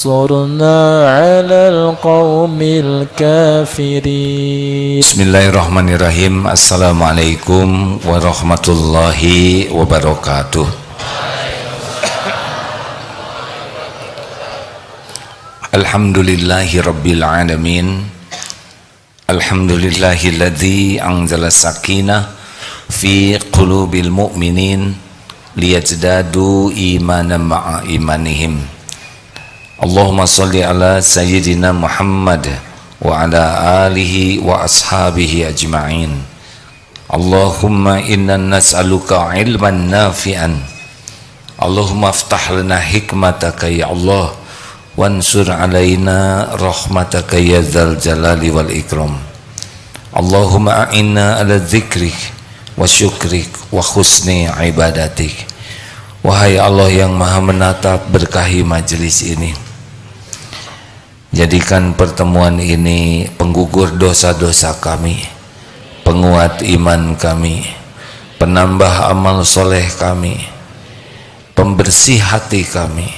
انصرنا على القوم الكافرين. Bismillahirrahmanirrahim. Assalamualaikum warahmatullahi wabarakatuh. Alhamdulillahi rabbil alamin. Alhamdulillahilladzi anzala sakinah fi qulubil mu'minin liyazdadu imanan ma'a imanihim. Allahumma salli ala sayyidina Muhammad wa ala alihi wa ashabihi ajma'in. Allahumma inna nas'aluka ilman nafi'an. Allahumma aftah lana hikmataka ya Allah, wansur alaina rahmataka ya dzal jalali wal ikram. Allahumma a'inna ala dzikrik wa syukrik wa husni ibadatik. Wahai Allah yang maha menatap, berkahi majelis ini, jadikan pertemuan ini penggugur dosa-dosa kami, penguat iman kami, penambah amal soleh kami, pembersih hati kami.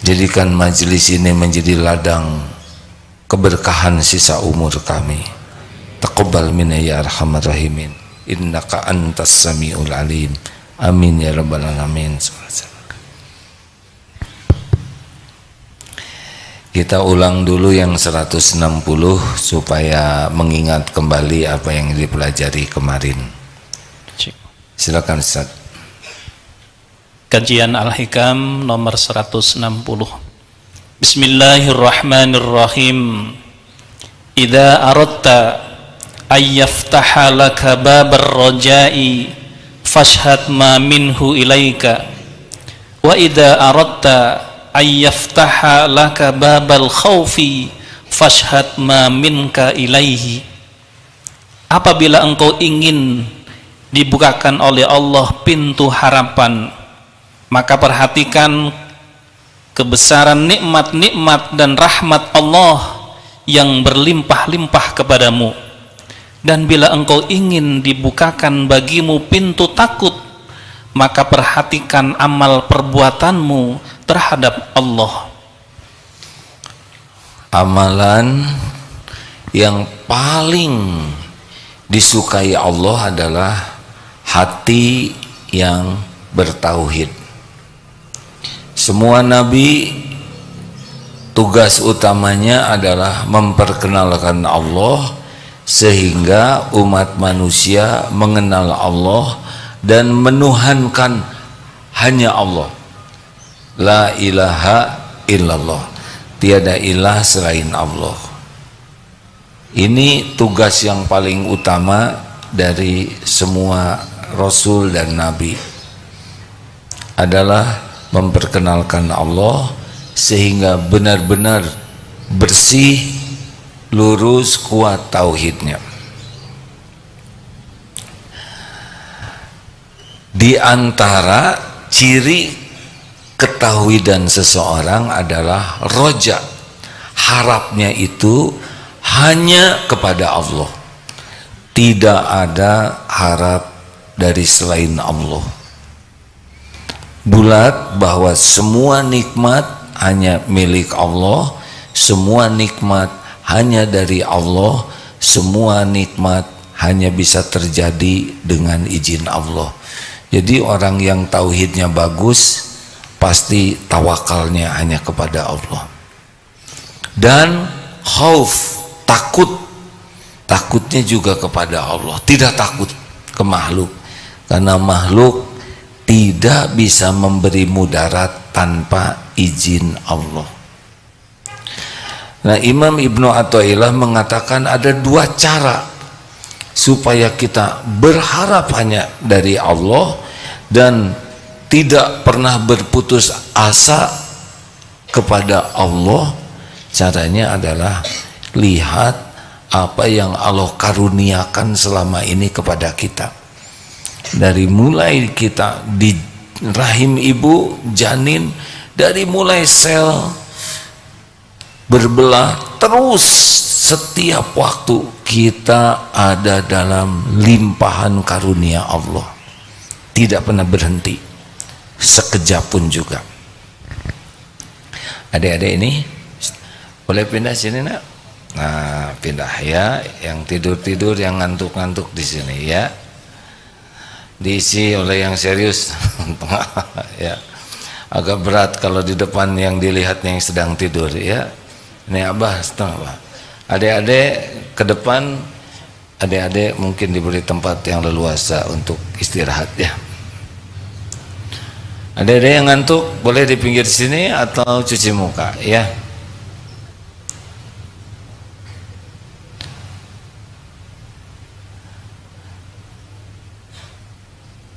Jadikan majelis ini menjadi ladang keberkahan sisa umur kami. Taqabbal minna ya arhamar rahimin, innaka antas samiul alim. Amin ya rabbal alamin. Kita ulang dulu yang 160 supaya mengingat kembali apa yang dipelajari kemarin. Silakan Ustaz. Kajian Al-Hikam nomor 160. Bismillahirrahmanirrahim. Idza aradta ayyaftaha laka babar raja'i fashhad ma minhu ilaika, wa idza aradta ayyaftaha laka babal khawfi fashhad ma minka ilaihi. Apabila engkau ingin dibukakan oleh Allah pintu harapan, maka perhatikan kebesaran nikmat-nikmat dan rahmat Allah yang berlimpah-limpah kepadamu. Dan bila engkau ingin dibukakan bagimu pintu takut, maka perhatikan amal perbuatanmu terhadap Allah. Amalan yang paling disukai Allah adalah hati yang bertauhid. Semua nabi tugas utamanya adalah memperkenalkan Allah sehingga umat manusia mengenal Allah dan menuhankan hanya Allah. La ilaha illallah, tiada ilah selain Allah. Ini tugas yang paling utama dari semua rasul dan nabi, adalah memperkenalkan Allah sehingga benar-benar bersih, lurus, kuat tauhidnya. Di antara ciri ketauhidan seseorang adalah roja, harapnya itu hanya kepada Allah, tidak ada harap dari selain Allah. Bulat bahwa semua nikmat hanya milik Allah, semua nikmat hanya dari Allah, semua nikmat hanya bisa terjadi dengan izin Allah. Jadi orang yang tauhidnya bagus pasti tawakalnya hanya kepada Allah. Dan khauf, takutnya juga kepada Allah, tidak takut ke makhluk, karena makhluk tidak bisa memberi mudarat tanpa izin Allah. Nah, Imam Ibnu Athaillah mengatakan ada dua cara supaya kita berharap hanya dari Allah dan tidak pernah berputus asa kepada Allah. Caranya adalah lihat apa yang Allah karuniakan selama ini kepada kita. Dari mulai kita di rahim ibu, janin, dari mulai sel berbelah, terus setiap waktu kita ada dalam limpahan karunia Allah, tidak pernah berhenti sekejap pun juga. Adik-adik ini boleh pindah sini nak. Nah, pindah ya. Yang tidur-tidur, yang ngantuk-ngantuk di sini ya. Diisi oleh yang serius. Ya. Agak berat kalau di depan yang dilihatnya yang sedang tidur ya. Ini Abah setengah Abah. Adik-adik ke depan, adik-adik mungkin diberi tempat yang leluasa untuk istirahat ya. Adik-adik yang ngantuk boleh di pinggir sini atau cuci muka ya.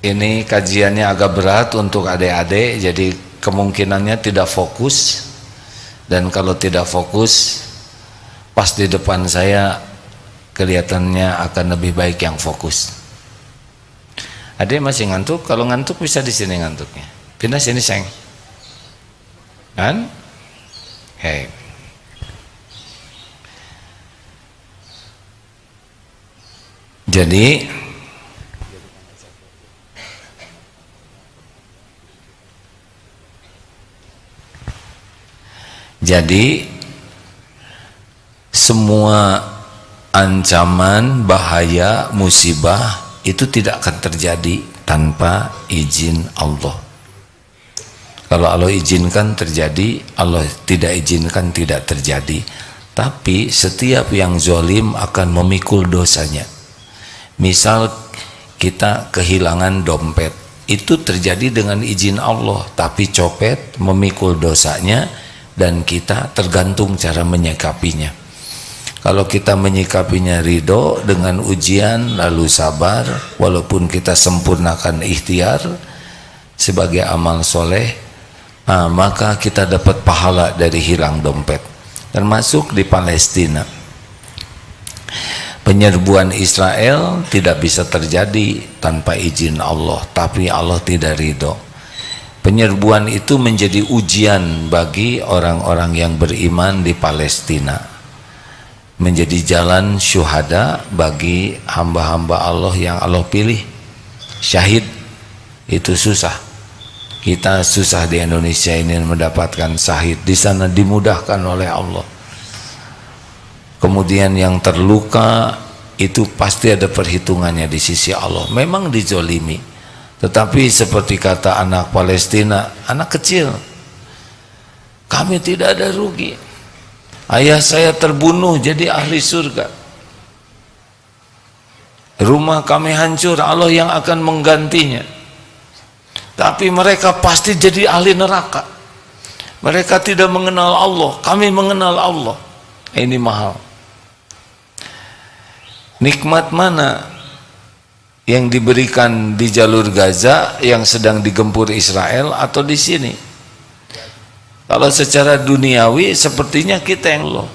Ini kajiannya agak berat untuk adik-adik, jadi kemungkinannya tidak fokus. Dan kalau tidak fokus, pas di depan saya kelihatannya akan lebih baik yang fokus. Adik masih ngantuk? Kalau ngantuk bisa di sini ngantuknya. Pindah sini sayang. Kan? Hei. Jadi semua ancaman, bahaya, musibah itu tidak akan terjadi tanpa izin Allah. Kalau Allah izinkan terjadi, Allah tidak izinkan tidak terjadi. Tapi setiap yang zalim akan memikul dosanya. Misal kita kehilangan dompet, itu terjadi dengan izin Allah, tapi copet memikul dosanya dan kita tergantung cara menyikapinya. Kalau kita menyikapinya ridho dengan ujian lalu sabar, walaupun kita sempurnakan ikhtiar sebagai amal soleh, maka kita dapat pahala dari hilang dompet. Termasuk di Palestina, penyerbuan Israel tidak bisa terjadi tanpa izin Allah, tapi Allah tidak ridho. Penyerbuan itu menjadi ujian bagi orang-orang yang beriman di Palestina, menjadi jalan syuhada bagi hamba-hamba Allah yang Allah pilih. Syahid itu susah. Kita susah di Indonesia ini mendapatkan syahid. Di sana dimudahkan oleh Allah. Kemudian yang terluka itu pasti ada perhitungannya di sisi Allah. Memang dizolimi, tetapi seperti kata anak Palestina, anak kecil, kami tidak ada rugi. Ayah saya terbunuh jadi ahli surga, rumah kami hancur, Allah yang akan menggantinya. Tapi mereka pasti jadi ahli neraka. Mereka tidak mengenal Allah, kami mengenal Allah. Ini mahal. Nikmat mana yang diberikan di jalur Gaza yang sedang digempur Israel atau di sini? Kalau secara duniawi sepertinya kita yang loh,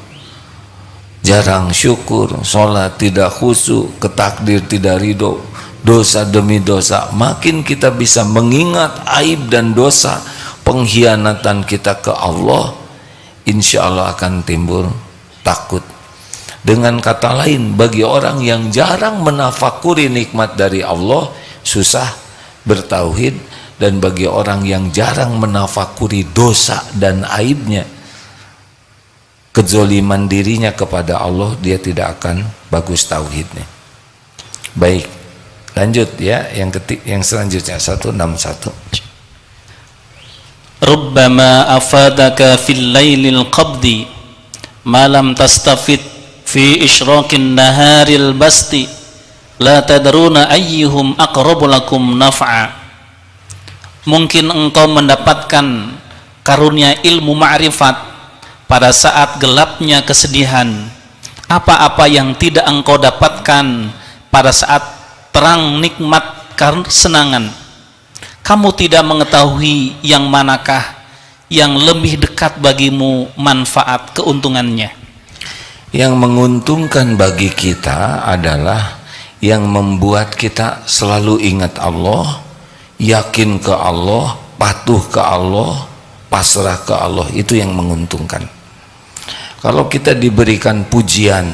jarang syukur, sholat tidak khusyuk, ketakdir tidak ridho, dosa demi dosa. Makin kita bisa mengingat aib dan dosa pengkhianatan kita ke Allah, insya Allah akan timbul takut. Dengan kata lain, bagi orang yang jarang menafakuri nikmat dari Allah, susah bertauhid. Dan bagi orang yang jarang menafakuri dosa dan aibnya, kezoliman dirinya kepada Allah, dia tidak akan bagus tauhidnya. Baik, lanjut ya, yang selanjutnya 161. Rubbama afadaka fil lailil qabdi ma lam tastafid fi isyraqin naharil basti la tadruna ayyuhum aqrabu lakum naf'a. Mungkin engkau mendapatkan karunia ilmu ma'rifat pada saat gelapnya kesedihan, apa-apa yang tidak engkau dapatkan pada saat terang nikmat kesenangan. Kamu tidak mengetahui yang manakah yang lebih dekat bagimu manfaat keuntungannya. Yang menguntungkan bagi kita adalah yang membuat kita selalu ingat Allah, yakin ke Allah, patuh ke Allah, pasrah ke Allah. Itu yang menguntungkan. Kalau kita diberikan pujian,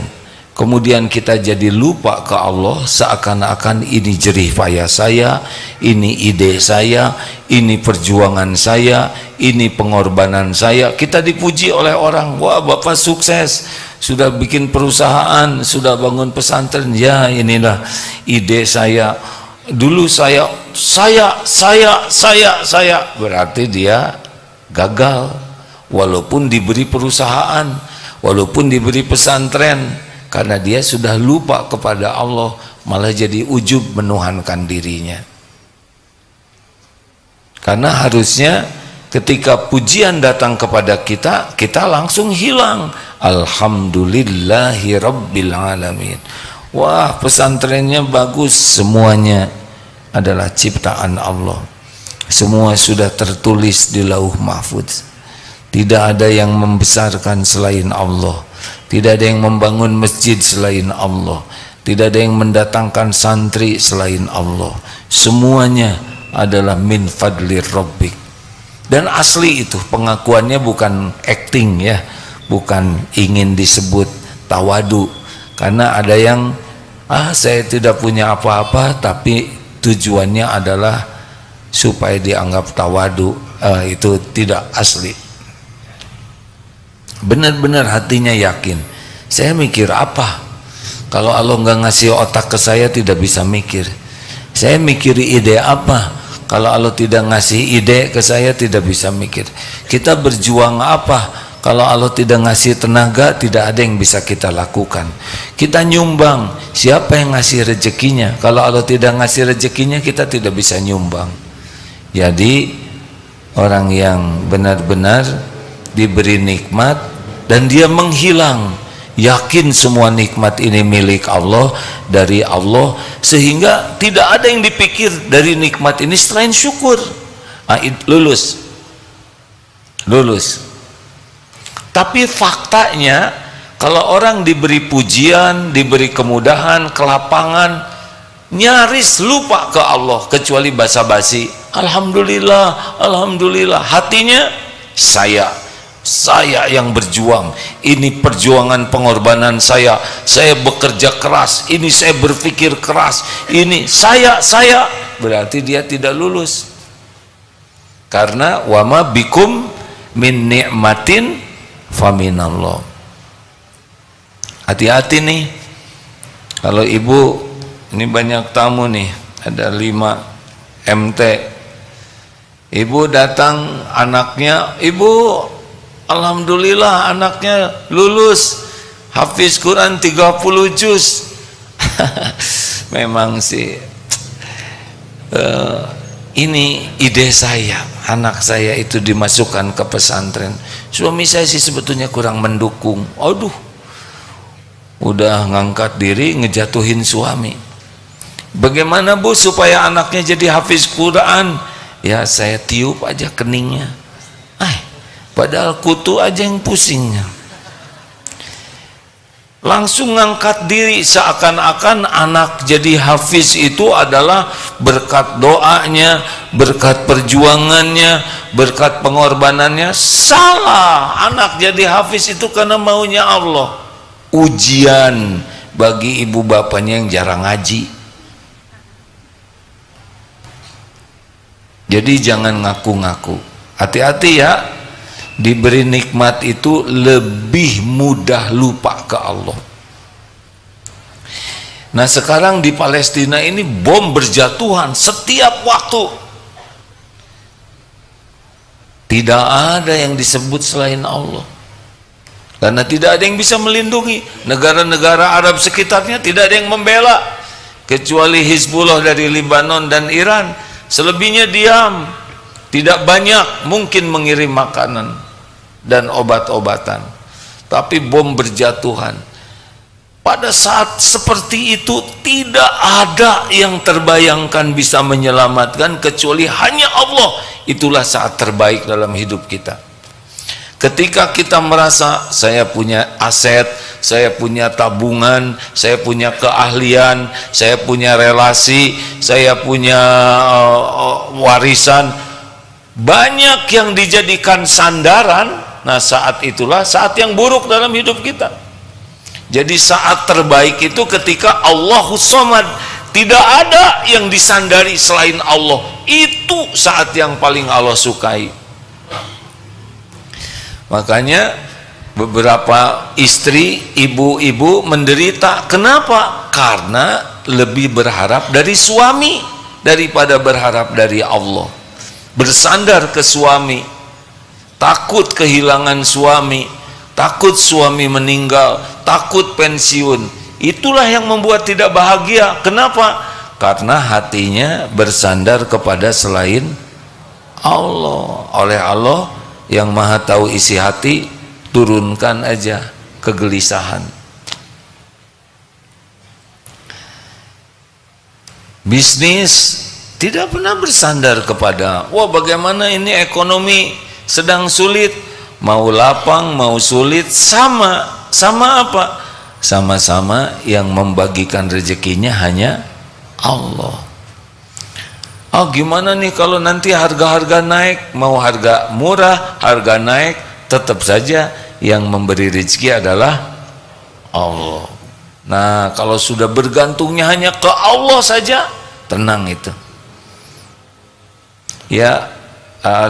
kemudian kita jadi lupa ke Allah, seakan-akan ini jerih payah saya, ini ide saya, ini perjuangan saya, ini pengorbanan saya. Kita dipuji oleh orang, wah bapak sukses, sudah bikin perusahaan, sudah bangun pesantren. Ya inilah ide saya, dulu saya, berarti dia gagal. Walaupun diberi perusahaan, walaupun diberi pesantren, karena dia sudah lupa kepada Allah, malah jadi ujub menuhankan dirinya. Karena harusnya ketika pujian datang kepada kita, kita langsung hilang. Alhamdulillahi Rabbil Alamin. Wah, pesantrennya bagus, semuanya adalah ciptaan Allah. Semua sudah tertulis di Lauh Mahfuz. Tidak ada yang membesarkan selain Allah, tidak ada yang membangun masjid selain Allah, tidak ada yang mendatangkan santri selain Allah. Semuanya adalah min fadlir rabbik. Dan asli itu pengakuannya bukan acting ya, bukan ingin disebut tawadu. Karena ada yang saya tidak punya apa-apa, tapi tujuannya adalah supaya dianggap tawadu. Itu tidak asli. Benar-benar hatinya yakin, saya mikir apa? Kalau Allah nggak ngasih otak ke saya, tidak bisa mikir. Saya mikir ide apa? Kalau Allah tidak ngasih ide ke saya, tidak bisa mikir. Kita berjuang apa? Kalau Allah tidak ngasih tenaga, tidak ada yang bisa kita lakukan. Kita nyumbang, siapa yang ngasih rezekinya? Kalau Allah tidak ngasih rezekinya, kita tidak bisa nyumbang. Jadi orang yang benar-benar diberi nikmat dan dia menghilang, yakin semua nikmat ini milik Allah, dari Allah, sehingga tidak ada yang dipikir dari nikmat ini selain syukur. Lulus. Tapi faktanya kalau orang diberi pujian, diberi kemudahan, kelapangan, nyaris lupa ke Allah, kecuali basa-basi alhamdulillah, alhamdulillah. Hatinya saya yang berjuang, ini perjuangan pengorbanan saya bekerja keras, ini saya berpikir keras, ini saya, berarti dia tidak lulus. Karena wama bikum min ni'matin faminallah. Hati-hati nih, kalau ibu, ini banyak tamu nih, ada 5 MT, ibu datang, anaknya, ibu alhamdulillah anaknya lulus, hafiz Quran 30 juz. Memang sih ini ide saya, anak saya itu dimasukkan ke pesantren. Suami saya sih sebetulnya kurang mendukung. Aduh, udah ngangkat diri, ngejatuhin suami. Bagaimana bu supaya anaknya jadi hafiz Quran? Ya saya tiup aja keningnya. Padahal kutu aja yang pusingnya. Langsung ngangkat diri, seakan-akan anak jadi hafiz itu adalah berkat doanya, berkat perjuangannya, berkat pengorbanannya. Salah, anak jadi hafiz itu karena maunya Allah. Ujian bagi ibu bapaknya yang jarang ngaji. Jadi jangan ngaku-ngaku. Hati-hati ya. Diberi nikmat itu lebih mudah lupa ke Allah. Nah sekarang di Palestina ini bom berjatuhan setiap waktu. Tidak ada yang disebut selain Allah, karena tidak ada yang bisa melindungi. Negara-negara Arab sekitarnya tidak ada yang membela, kecuali Hizbullah dari Lebanon dan Iran. Selebihnya diam, tidak banyak mungkin mengirim makanan dan obat-obatan. Tapi bom berjatuhan. Pada saat seperti itu tidak ada yang terbayangkan bisa menyelamatkan kecuali hanya Allah. Itulah saat terbaik dalam hidup kita. Ketika kita merasa saya punya aset, saya punya tabungan, saya punya keahlian, saya punya relasi, saya punya warisan, banyak yang dijadikan sandaran. Nah saat itulah saat yang buruk dalam hidup kita. Jadi saat terbaik itu ketika Allahus Somad, tidak ada yang disandari selain Allah. Itu saat yang paling Allah sukai. Makanya beberapa istri, ibu-ibu menderita. Kenapa? Karena lebih berharap dari suami daripada berharap dari Allah. Bersandar ke suami, takut kehilangan suami, takut suami meninggal, takut pensiun. Itulah yang membuat tidak bahagia. Kenapa? Karena hatinya bersandar kepada selain Allah. Oleh Allah yang maha tahu isi hati, turunkan aja kegelisahan. Bisnis tidak pernah bersandar kepada, wah bagaimana ini ekonomi sedang sulit. Mau lapang mau sulit, sama apa? Sama-sama yang membagikan rezekinya hanya Allah. Oh gimana nih kalau nanti harga-harga naik, mau harga murah, harga naik, tetap saja yang memberi rezeki adalah Allah. Nah kalau sudah bergantungnya hanya ke Allah saja, tenang itu. Ya,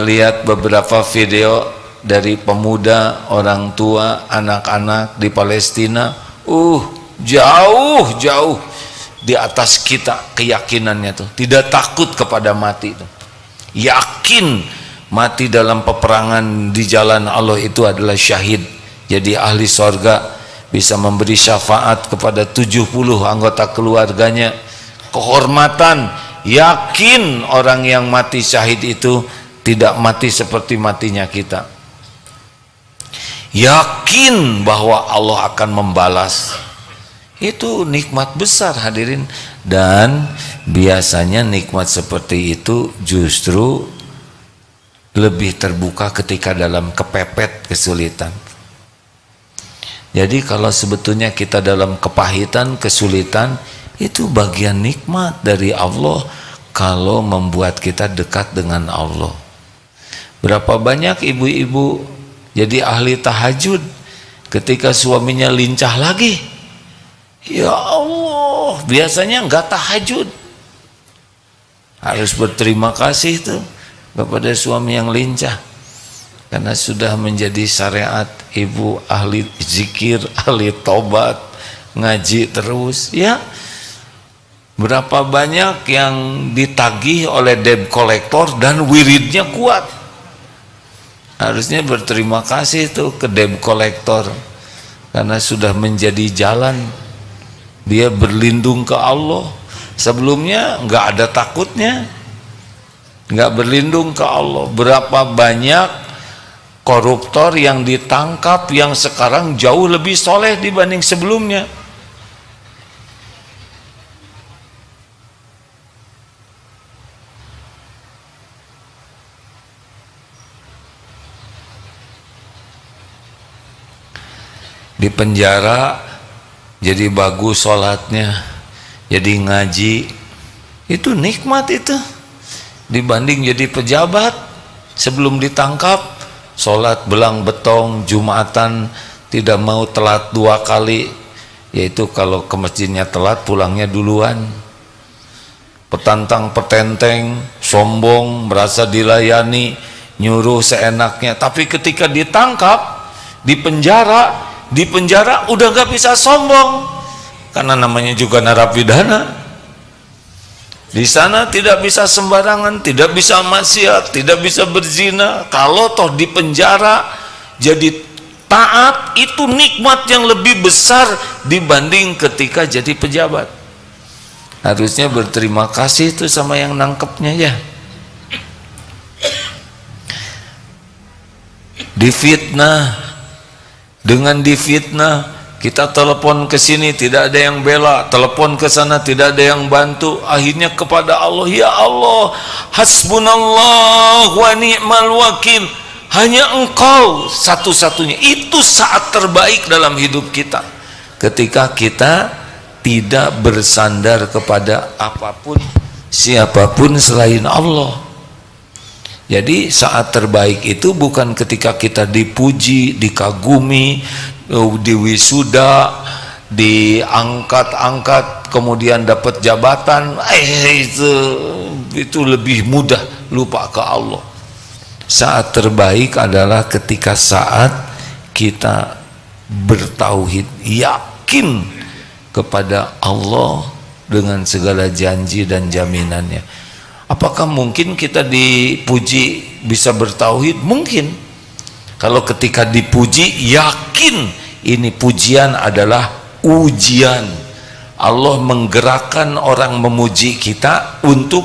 lihat beberapa video dari pemuda, orang tua, anak-anak di Palestina, jauh di atas kita keyakinannya tuh, tidak takut kepada mati tuh. Yakin mati dalam peperangan di jalan Allah itu adalah syahid. Jadi ahli sorga, bisa memberi syafaat kepada 70 anggota keluarganya, kehormatan. Yakin orang yang mati syahid itu tidak mati seperti matinya kita. Yakin bahwa Allah akan membalas. Itu nikmat besar hadirin. Dan biasanya nikmat seperti itu justru lebih terbuka ketika dalam kepepet kesulitan. Jadi kalau sebetulnya kita dalam kepahitan, kesulitan, itu bagian nikmat dari Allah kalau membuat kita dekat dengan Allah. Berapa banyak ibu-ibu jadi ahli tahajud ketika suaminya lincah lagi. Ya Allah, biasanya enggak tahajud. Harus berterima kasih tuh kepada suami yang lincah, karena sudah menjadi syariat ibu ahli zikir, ahli tobat, ngaji terus. Ya, berapa banyak yang ditagih oleh debt collector dan wiridnya kuat. Harusnya berterima kasih tuh ke debt collector, karena sudah menjadi jalan dia berlindung ke Allah. Sebelumnya nggak ada takutnya, nggak berlindung ke Allah. Berapa banyak koruptor yang ditangkap yang sekarang jauh lebih soleh dibanding sebelumnya. Di penjara jadi bagus sholatnya, jadi ngaji, itu nikmat itu, dibanding jadi pejabat sebelum ditangkap sholat belang betong, Jumatan tidak mau telat 2 kali, yaitu kalau ke masjidnya telat pulangnya duluan. Petantang petenteng, sombong, merasa dilayani, nyuruh seenaknya. Tapi ketika ditangkap di penjara udah gak bisa sombong, karena namanya juga narapidana. Di sana tidak bisa sembarangan, tidak bisa maksiat, tidak bisa berzina. Kalau toh di penjara jadi taat, itu nikmat yang lebih besar dibanding ketika jadi pejabat. Harusnya berterima kasih itu sama yang nangkepnya ya. Difitnah, dengan difitnah kita telepon ke sini tidak ada yang bela, telepon ke sana tidak ada yang bantu. Akhirnya kepada Allah, ya Allah, hasbunallah wa ni'mal wakil, hanya Engkau satu-satunya. Itu saat terbaik dalam hidup kita, ketika kita tidak bersandar kepada apapun, siapapun selain Allah. Jadi saat terbaik itu bukan ketika kita dipuji, dikagumi, diwisuda, diangkat-angkat kemudian dapat jabatan, itu lebih mudah lupa ke Allah. Saat terbaik adalah ketika saat kita bertauhid, yakin kepada Allah dengan segala janji dan jaminannya. Apakah mungkin kita dipuji bisa bertauhid? Mungkin. Kalau ketika dipuji yakin ini pujian adalah ujian. Allah menggerakkan orang memuji kita untuk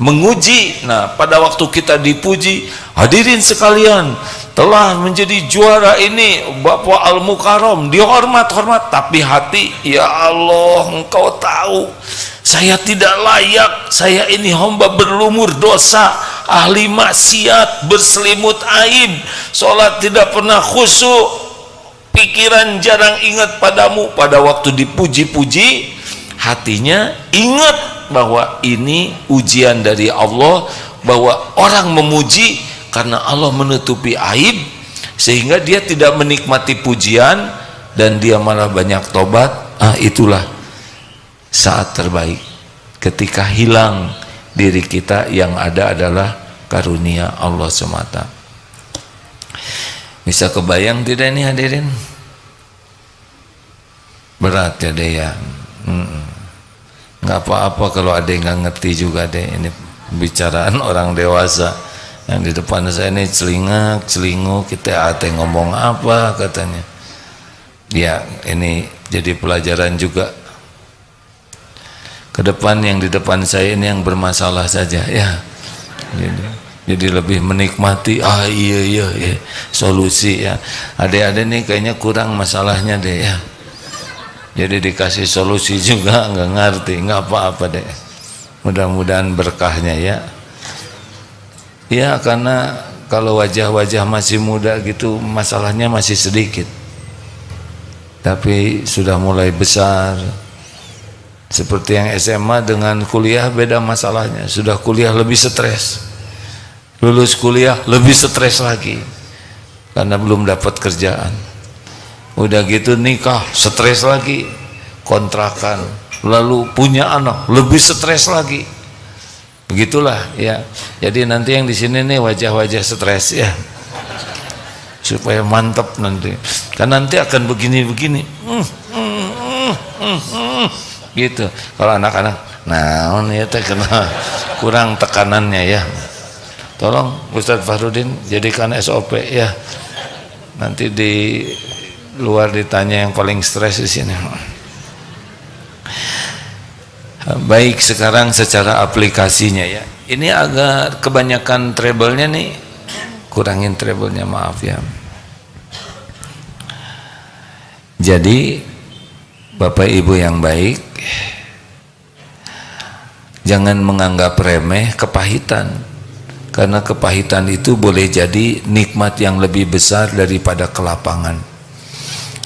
menguji. Nah, pada waktu kita dipuji, hadirin sekalian, telah menjadi juara ini Bapak Al-Mukarram, dihormat-hormat, tapi hati, ya Allah, Engkau tahu saya tidak layak, saya ini hamba berlumur dosa, ahli maksiat, berselimut aib, sholat tidak pernah khusyuk, pikiran jarang ingat padamu. Pada waktu dipuji-puji, hatinya ingat bahwa ini ujian dari Allah, bahwa orang memuji karena Allah menutupi aib, sehingga dia tidak menikmati pujian dan dia malah banyak tobat. Itulah saat terbaik, ketika hilang diri kita, yang ada adalah karunia Allah semata. Bisa kebayang tidak ini hadirin? Berat ya deh ya. Nggak apa-apa kalau ada yang nggak ngerti juga deh, ini pembicaraan orang dewasa. Yang di depan saya ini celingak-celinguk, kita ngomong apa katanya. Ya, ini jadi pelajaran juga. Ke depan yang di depan saya ini yang bermasalah saja ya. Jadi lebih menikmati, iya solusi ya. Adik-adik nih kayaknya kurang masalahnya deh ya. Jadi dikasih solusi juga nggak ngerti, nggak apa-apa deh. Mudah-mudahan berkahnya ya. Ya, karena kalau wajah-wajah masih muda gitu masalahnya masih sedikit, tapi sudah mulai besar. Seperti yang SMA dengan kuliah beda masalahnya. Sudah kuliah lebih stres, lulus kuliah lebih stres lagi karena belum dapat kerjaan. Udah gitu nikah stres lagi, kontrakan, lalu punya anak lebih stres lagi. Begitulah ya. Jadi nanti yang di sini nih wajah-wajah stres ya, supaya mantap nanti. Kan nanti akan begini-begini. Gitu. Kalau anak-anak, nah ini teh kena kurang tekanannya ya. Tolong Ustadz Fahrudin jadikan SOP ya. Nanti di luar ditanya yang paling stres di sini. Baik, sekarang secara aplikasinya ya. Ini agak kebanyakan treble-nya nih. Kurangin treble-nya, maaf ya. Jadi Bapak Ibu yang baik, jangan menganggap remeh kepahitan, karena kepahitan itu boleh jadi nikmat yang lebih besar daripada kelapangan.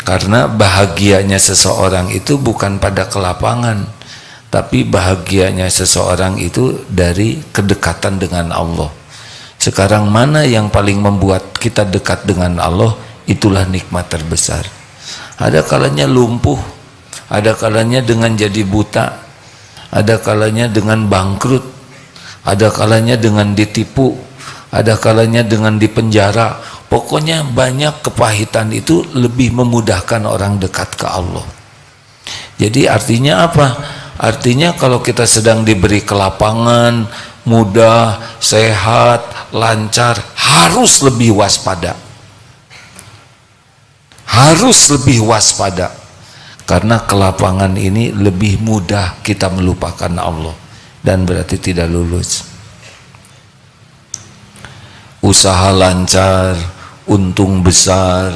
Karena bahagianya seseorang itu bukan pada kelapangan, tapi bahagianya seseorang itu dari kedekatan dengan Allah. Sekarang mana yang paling membuat kita dekat dengan Allah? Itulah nikmat terbesar. Ada kalanya lumpuh, ada kalanya dengan jadi buta, ada kalanya dengan bangkrut, ada kalanya dengan ditipu, ada kalanya dengan dipenjara. Pokoknya banyak kepahitan itu lebih memudahkan orang dekat ke Allah. Jadi artinya apa? Artinya kalau kita sedang diberi kelapangan, mudah, sehat, lancar, harus lebih waspada. Harus lebih waspada. Karena kelapangan ini lebih mudah kita melupakan Allah dan berarti tidak lulus. Usaha lancar, untung besar,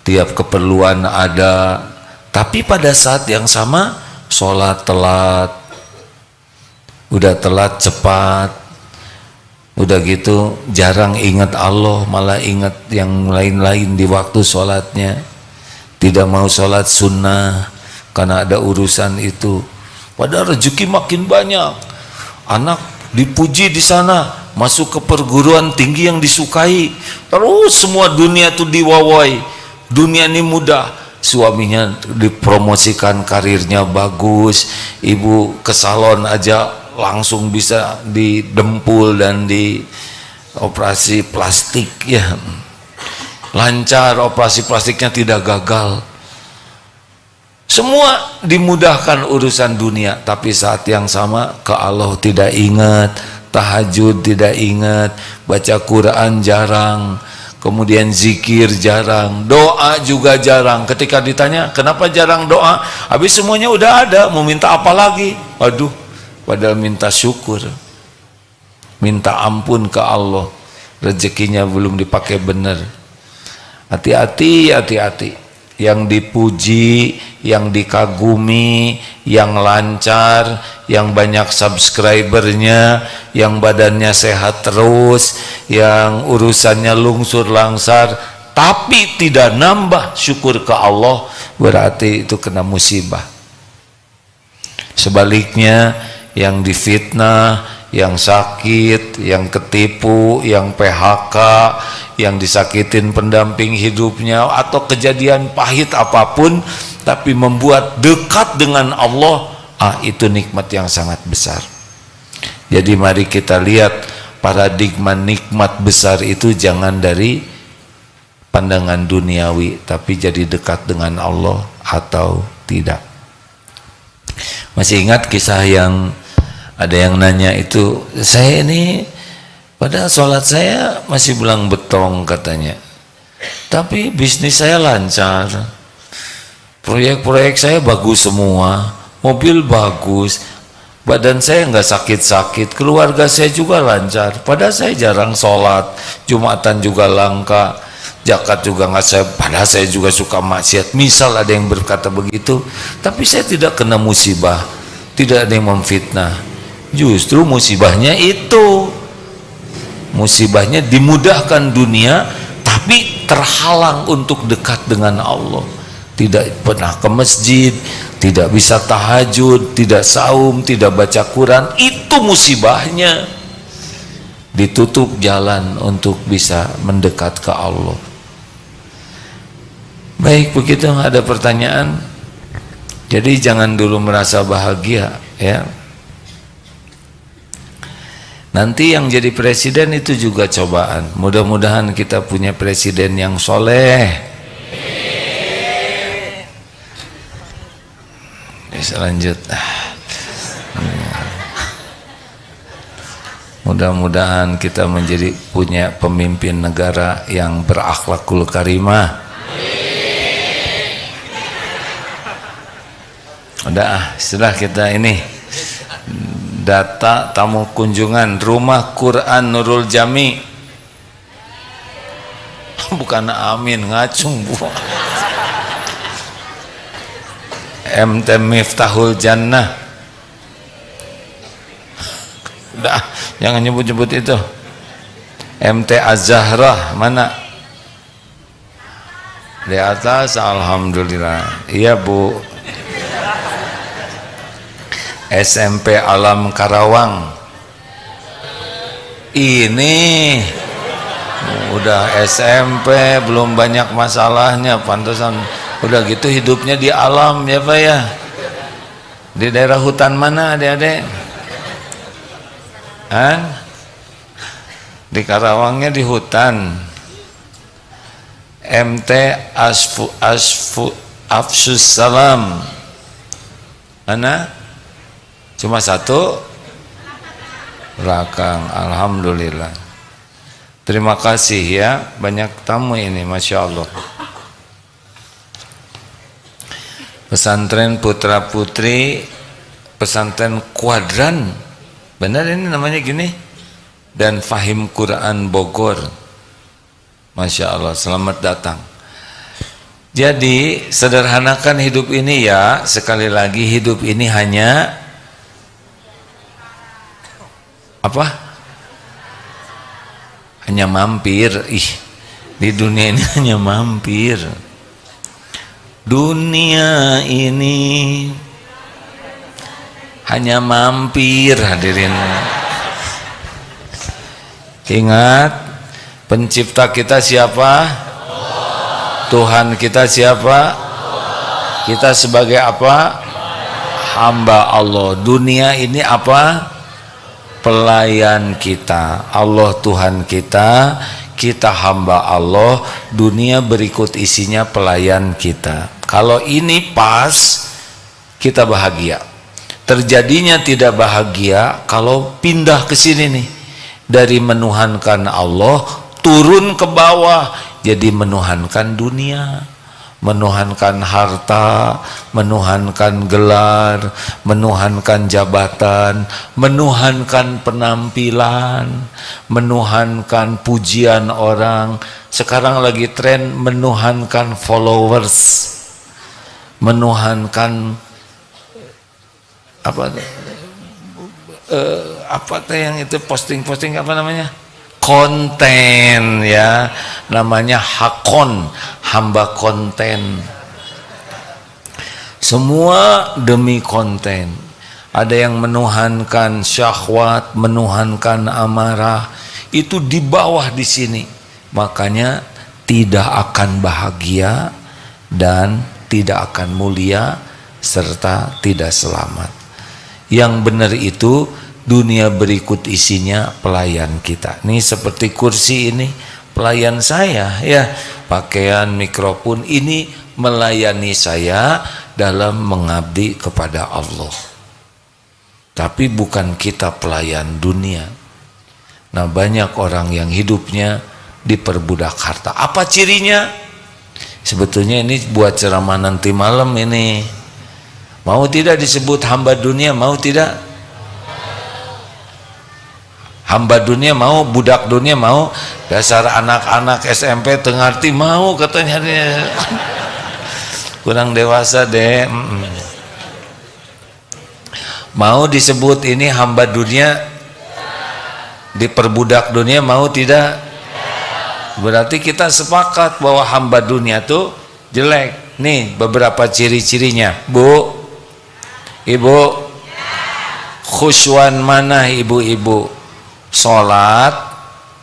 tiap keperluan ada, tapi pada saat yang sama sholat telat, udah telat cepat, udah gitu jarang ingat Allah, malah ingat yang lain-lain di waktu sholatnya. Tidak mau sholat sunnah karena ada urusan itu. Padahal rezeki makin banyak, anak dipuji di sana, masuk ke perguruan tinggi yang disukai, terus semua dunia itu diwawai. Dunia ini mudah, suaminya dipromosikan karirnya bagus, ibu ke salon aja langsung bisa didempul dan di operasi plastik ya, lancar, operasi plastiknya tidak gagal, semua dimudahkan urusan dunia. Tapi saat yang sama ke Allah tidak ingat, tahajud tidak ingat, baca Quran jarang, kemudian zikir jarang, doa juga jarang. Ketika ditanya kenapa jarang doa, habis semuanya udah ada, mau minta apa lagi? Waduh, padahal minta syukur, minta ampun ke Allah, rezekinya belum dipakai benar. Hati-hati, hati-hati. Yang dipuji, yang dikagumi, yang lancar, yang banyak subscribernya, yang badannya sehat terus, yang urusannya lungsur langsar, tapi tidak nambah syukur ke Allah, berarti itu kena musibah. Sebaliknya, yang difitnah, yang sakit, yang ketipu, yang PHK, yang disakitin pendamping hidupnya, atau kejadian pahit apapun, tapi membuat dekat dengan Allah, itu nikmat yang sangat besar. Jadi mari kita lihat paradigma nikmat besar itu jangan dari pandangan duniawi, tapi jadi dekat dengan Allah atau tidak. Masih ingat kisah yang ada yang nanya itu, saya ini padahal sholat saya masih belang betong katanya, tapi bisnis saya lancar, proyek-proyek saya bagus semua, mobil bagus, badan saya nggak sakit-sakit, keluarga saya juga lancar, padahal saya jarang sholat, Jumatan juga langka, zakat juga nggak saya, padahal saya juga suka maksiat. Misal ada yang berkata begitu, tapi saya tidak kena musibah, tidak ada yang memfitnah. Justru musibahnya itu, musibahnya dimudahkan dunia tapi terhalang untuk dekat dengan Allah, tidak pernah ke masjid, tidak bisa tahajud, tidak saum, tidak baca Quran. Itu musibahnya, ditutup jalan untuk bisa mendekat ke Allah. Baik, begitu. Ada pertanyaan? Jadi jangan dulu merasa bahagia ya, nanti yang jadi presiden itu juga cobaan. Mudah-mudahan kita punya presiden yang soleh. Bisa lanjut. Mudah-mudahan kita menjadi punya pemimpin negara yang berakhlakul karimah. Udah, setelah kita ini data tamu kunjungan Rumah Quran Nurul Jami. Bukan amin, ngacung bu. MT Miftahul Jannah. Udah, jangan nyebut-nyebut itu. MT Az-Zahrah mana? Di atas, alhamdulillah. Iya bu. SMP Alam Karawang. Ini udah SMP, belum banyak masalahnya, pantesan udah gitu hidupnya di alam ya Pak ya. Di daerah hutan mana adik-adik? Di Karawangnya di hutan. MT Afsus Salam mana? Cuma satu? Belakang. Alhamdulillah. Terima kasih ya, banyak tamu ini, Masya Allah. Pesantren Putra Putri, pesantren Kuadran, benar ini namanya gini, dan Fahim Quran Bogor. Masya Allah, selamat datang. Jadi sederhanakan hidup ini ya. Sekali lagi, hidup ini hanya apa? Hanya mampir. Di dunia ini hanya mampir. Dunia ini hanya mampir, hadirin. Ingat, pencipta kita siapa? Tuhan kita siapa? Kita sebagai apa? Hamba Allah. Dunia ini apa? Pelayan kita. Allah Tuhan kita, kita hamba Allah. Dunia berikut isinya pelayan kita. Kalau ini pas, kita bahagia. Terjadinya tidak bahagia kalau pindah ke sini nih, dari menuhankan Allah turun ke bawah jadi menuhankan dunia, menuhankan harta, menuhankan gelar, menuhankan jabatan, menuhankan penampilan, menuhankan pujian orang. Sekarang lagi tren menuhankan followers, menuhankan apa yang itu posting apa namanya, konten, ya, namanya hakon, hamba konten. Semua demi konten. Ada yang menuhankan syahwat, menuhankan amarah, itu di bawah di sini. Makanya tidak akan bahagia dan tidak akan mulia serta tidak selamat. Yang benar itu dunia berikut isinya pelayan kita. Ini seperti kursi ini pelayan saya, ya, pakaian, mikrofon ini melayani saya dalam mengabdi kepada Allah. Tapi bukan kita pelayan dunia. Nah, banyak orang yang hidupnya diperbudak harta. Apa cirinya? Sebetulnya ini buat ceramah nanti malam ini. Mau tidak disebut hamba dunia? Mau tidak? Hamba dunia mau, budak dunia mau, dasar anak-anak SMP tengarti mau katanya. Kurang dewasa deh. Mau disebut ini hamba dunia, diperbudak dunia, mau tidak? Berarti kita sepakat bahwa hamba dunia tuh jelek. Nih beberapa ciri-cirinya, Bu, Ibu. Khusyuan mana ibu-ibu? Sholat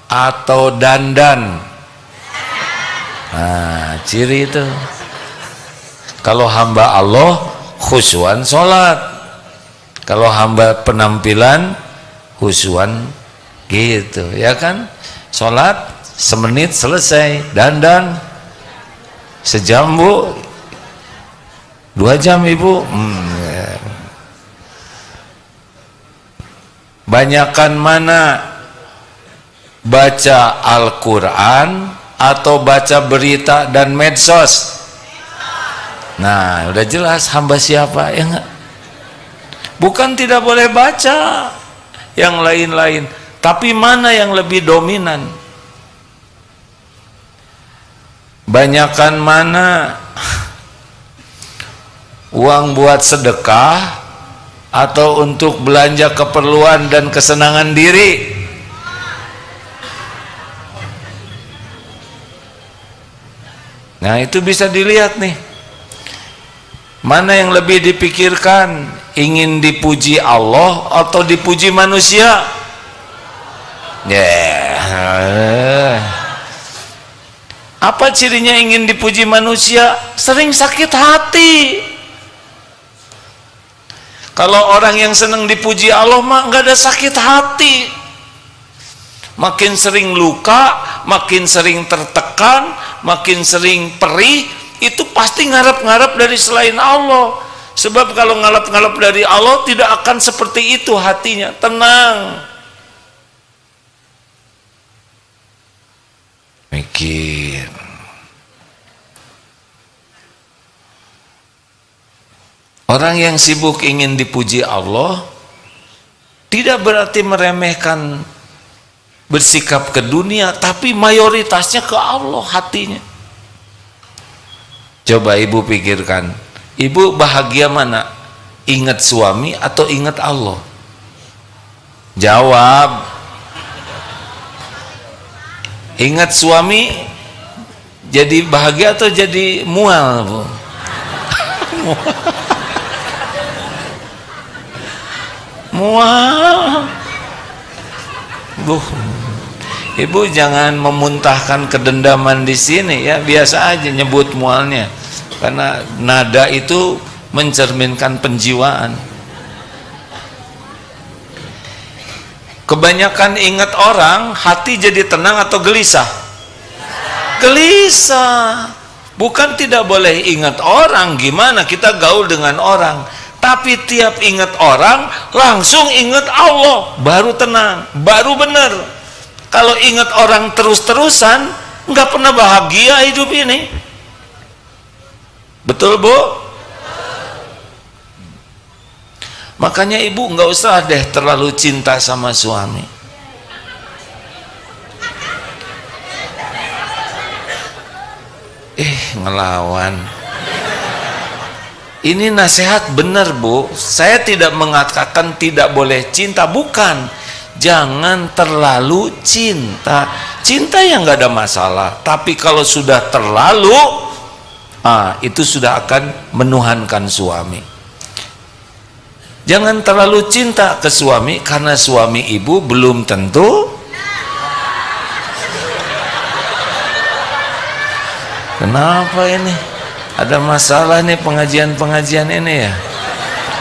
atau dandan? Nah, ciri itu. Kalau hamba Allah khusyuan sholat, kalau hamba penampilan khusyuan gitu, ya kan? Sholat semenit selesai, dandan sejam Bu, 2 jam ibu. Banyakan mana baca Al-Quran atau baca berita dan medsos? Nah, udah jelas hamba siapa, ya enggak? Bukan tidak boleh baca yang lain-lain, tapi mana yang lebih dominan? Banyakan mana uang buat sedekah atau untuk belanja keperluan dan kesenangan diri? Nah, itu bisa dilihat nih, mana yang lebih dipikirkan, ingin dipuji Allah atau dipuji manusia? Apa cirinya ingin dipuji manusia? Sering sakit hati. Kalau orang yang senang dipuji Allah mah nggak ada sakit hati. Makin sering luka, makin sering tertekan, makin sering perih, itu pasti ngarep-ngarep dari selain Allah. Sebab kalau ngarep-ngarep dari Allah tidak akan seperti itu hatinya, tenang. Mikir. Orang yang sibuk ingin dipuji Allah tidak berarti meremehkan bersikap ke dunia, tapi mayoritasnya ke Allah hatinya. Coba ibu pikirkan, ibu bahagia mana? Ingat suami atau ingat Allah? Jawab. Ingat suami jadi bahagia atau jadi mual, Bu? Mual. Bu, ibu jangan memuntahkan kedendaman di sini ya, biasa aja nyebut mualnya. karena nada itu mencerminkan penjiwaan. Kebanyakan ingat orang, hati jadi tenang atau gelisah? Gelisah. Bukan tidak boleh ingat orang, gimana kita gaul dengan orang, tapi tiap ingat orang langsung ingat Allah, baru tenang, baru benar. Kalau ingat orang terus-terusan, nggak pernah bahagia hidup ini. Betul, Bu? Makanya ibu nggak usah deh terlalu cinta sama suami. Ngelawan. Ini nasihat benar, Bu. Saya tidak mengatakan tidak boleh cinta, bukan. Jangan terlalu cinta. Cinta yang nggak ada masalah. Tapi kalau sudah terlalu, itu sudah akan menuhankan suami. Jangan terlalu cinta ke suami, karena suami ibu belum tentu. Kenapa ini? Ada masalah nih pengajian-pengajian ini ya?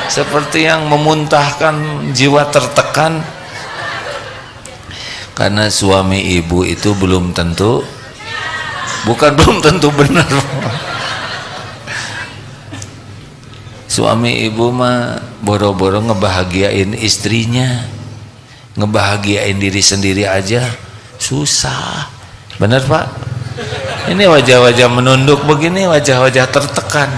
Seperti yang memuntahkan jiwa tertekan. Karena suami ibu itu belum tentu, bukan belum tentu benar. Suami ibu mah boro-boro ngebahagiain istrinya, ngebahagiain diri sendiri aja susah. Bener Pak? Ini wajah-wajah menunduk begini, wajah-wajah tertekan.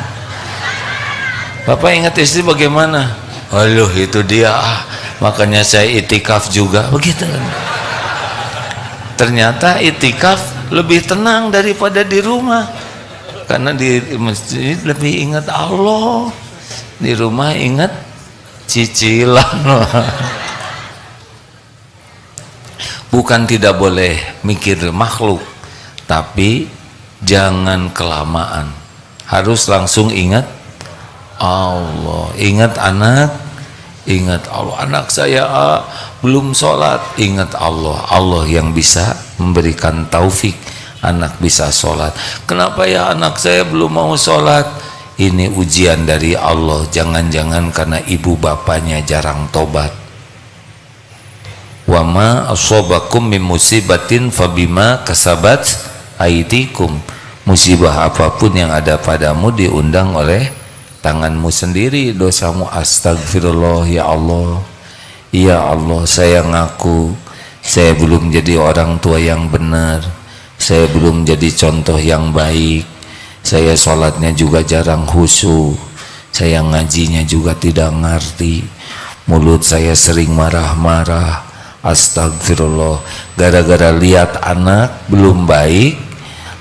Bapak ingat istri bagaimana? Aduh itu dia, makanya saya itikaf juga, begitu. Ternyata itikaf lebih tenang daripada di rumah, karena di masjid lebih ingat Allah, di rumah ingat cicilan. Bukan tidak boleh mikir makhluk, tapi jangan kelamaan, harus langsung ingat Allah. Ingat anak, ingat Allah. Anak saya belum sholat, ingat Allah. Allah yang bisa memberikan taufik anak bisa sholat. Kenapa ya anak saya belum mau sholat? Ini ujian dari Allah. Jangan-jangan karena ibu bapaknya jarang tobat. Wa ma asobakum min musibatin fabima kasabat aidikum. Musibah apapun yang ada padamu diundang oleh tanganmu sendiri, dosamu. Astagfirullah ya Allah, ya Allah, saya ngaku saya belum jadi orang tua yang benar, saya belum jadi contoh yang baik, saya sholatnya juga jarang khusyuk, saya ngajinya juga tidak ngerti, mulut saya sering marah-marah. Astagfirullah. Gara-gara lihat anak belum baik,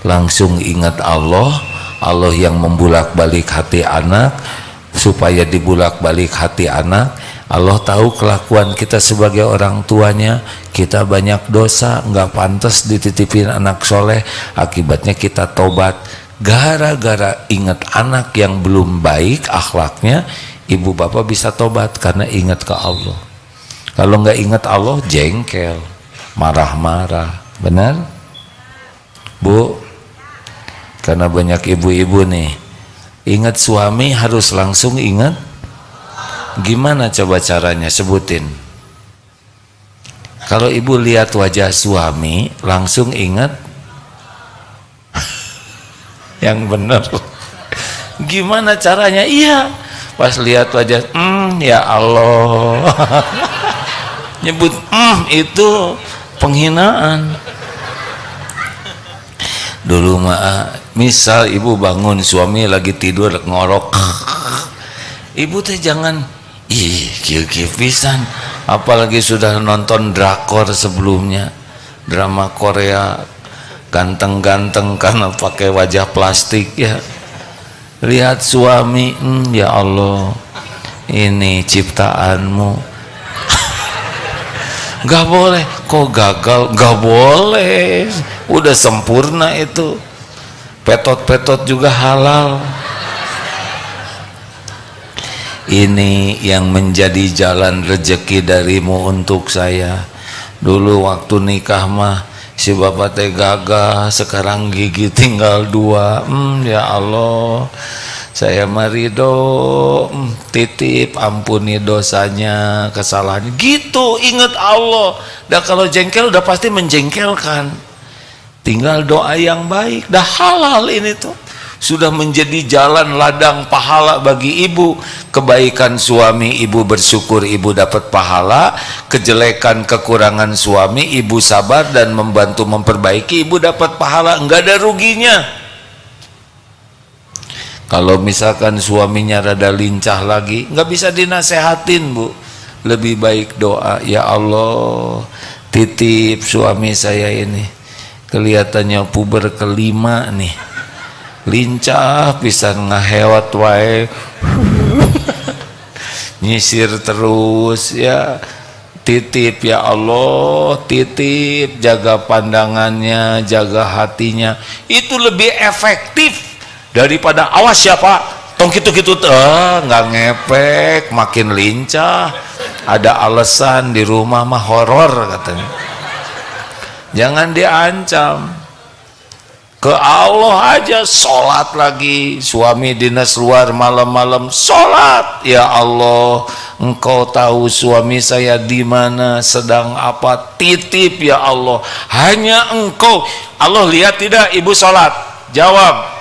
langsung ingat Allah. Allah yang membulak-balik hati anak, supaya dibulak-balik hati anak. Allah tahu kelakuan kita sebagai orang tuanya, kita banyak dosa, nggak pantas dititipin anak soleh. Akibatnya kita tobat. Gara-gara ingat anak yang belum baik akhlaknya, ibu bapak bisa tobat karena ingat ke Allah. Kalau nggak ingat Allah, jengkel, marah-marah. Benar? Bu? Karena banyak ibu-ibu nih, ingat suami harus langsung ingat. Gimana coba caranya, sebutin. Kalau ibu lihat wajah suami langsung ingat yang benar. Gimana caranya? Iya, pas lihat wajah, ya Allah. Nyebut itu penghinaan. Dulu mah misal ibu bangun, suami lagi tidur ngorok, ibu teh jangan kieu pisan, apalagi sudah nonton drakor sebelumnya, drama Korea ganteng-ganteng karena pakai wajah plastik ya. Lihat suami, ya Allah, ini ciptaanmu. Gak boleh, kok gagal? Gak boleh, udah sempurna itu. Petot-petot juga halal. Ini yang menjadi jalan rezeki darimu untuk saya. Dulu waktu nikah mah si bapak teh gagah, sekarang gigi tinggal 2. Ya Allah, saya marido, titip ampuni dosanya, kesalahannya. Gitu, ingat Allah. Dah kalau jengkel udah pasti menjengkelkan. Tinggal doa yang baik, dah halal ini tuh. Sudah menjadi jalan ladang pahala bagi ibu. Kebaikan suami ibu bersyukur, ibu dapat pahala. Kejelekan kekurangan suami ibu sabar dan membantu memperbaiki, ibu dapat pahala. Enggak ada ruginya. Kalau misalkan suaminya rada lincah lagi, nggak bisa dinasehatin, Bu. Lebih baik doa, ya Allah, titip suami saya ini, kelihatannya puber kelima nih, lincah pisan, ngahewat wae, nyisir terus, ya titip ya Allah, titip, jaga pandangannya, jaga hatinya. Itu lebih efektif daripada awas siapa tong gitu-gitu, nggak ngepek, makin lincah, ada alasan di rumah mah horor katanya. Jangan diancam, ke Allah aja. Sholat lagi, suami dinas luar malam-malam sholat, ya Allah, engkau tahu suami saya di mana, sedang apa, titip ya Allah, hanya engkau. Allah lihat tidak ibu sholat? Jawab.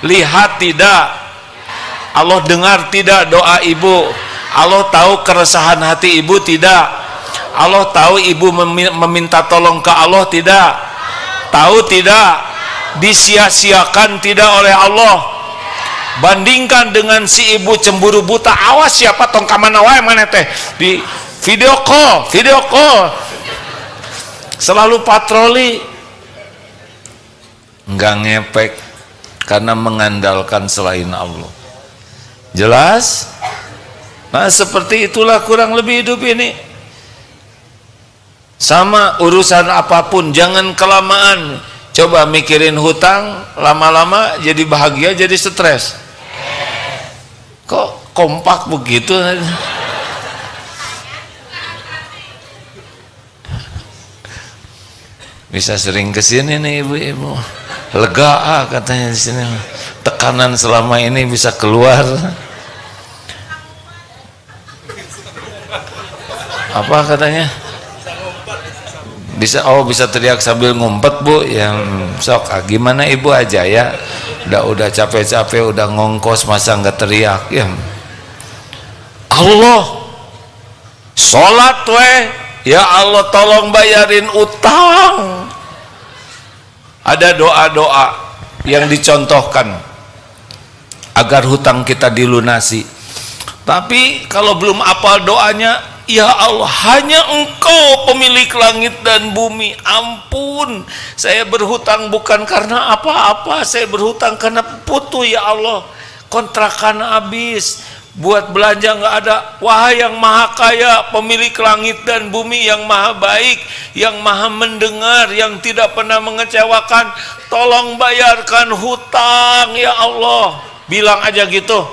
Lihat tidak? Allah dengar tidak doa ibu? Allah tahu keresahan hati ibu tidak? Allah tahu ibu meminta tolong ke Allah tidak? Tahu tidak? Disia-siakan tidak oleh Allah? Bandingkan dengan si ibu cemburu buta, awas siapa tong kamana wae mana teh di video call selalu patroli, nggak ngepek karena mengandalkan selain Allah. Jelas? Nah seperti itulah kurang lebih hidup ini. Sama urusan apapun, jangan kelamaan. Coba mikirin hutang, lama-lama jadi bahagia, jadi stres. Kok kompak begitu? Bisa sering kesini nih ibu-ibu. Lega katanya di sini, tekanan selama ini bisa keluar. Apa katanya? Bisa teriak sambil ngumpet, Bu. Yang sok gimana ibu aja ya, udah capek-capek, udah ngongkos, masa nggak teriak ya. Allah, sholat ya Allah, tolong bayarin utang. Ada doa-doa yang dicontohkan agar hutang kita dilunasi. Tapi kalau belum apal doanya, ya Allah, hanya engkau pemilik langit dan bumi. Ampun, saya berhutang bukan karena apa-apa, saya berhutang karena putu ya Allah, kontrakan habis, buat belanja nggak ada. Wahai yang maha kaya, pemilik langit dan bumi, yang maha baik, yang maha mendengar, yang tidak pernah mengecewakan, tolong bayarkan hutang ya Allah. Bilang aja gitu,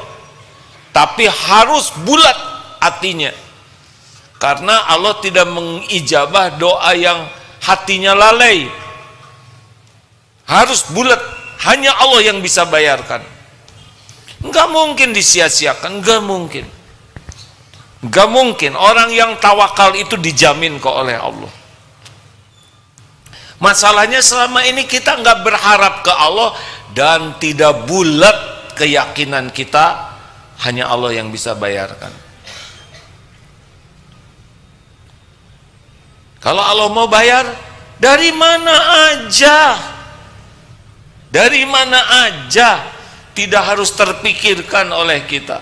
tapi harus bulat hatinya, karena Allah tidak mengijabah doa yang hatinya lalai. Harus bulat, hanya Allah yang bisa bayarkan. Enggak mungkin disia-siakan, enggak mungkin. Enggak mungkin. Orang yang tawakal itu dijamin kok oleh Allah. Masalahnya selama ini kita enggak berharap ke Allah dan tidak bulat keyakinan kita, hanya Allah yang bisa bayarkan. Kalau Allah mau bayar, dari mana aja, dari mana aja, tidak harus terpikirkan oleh kita.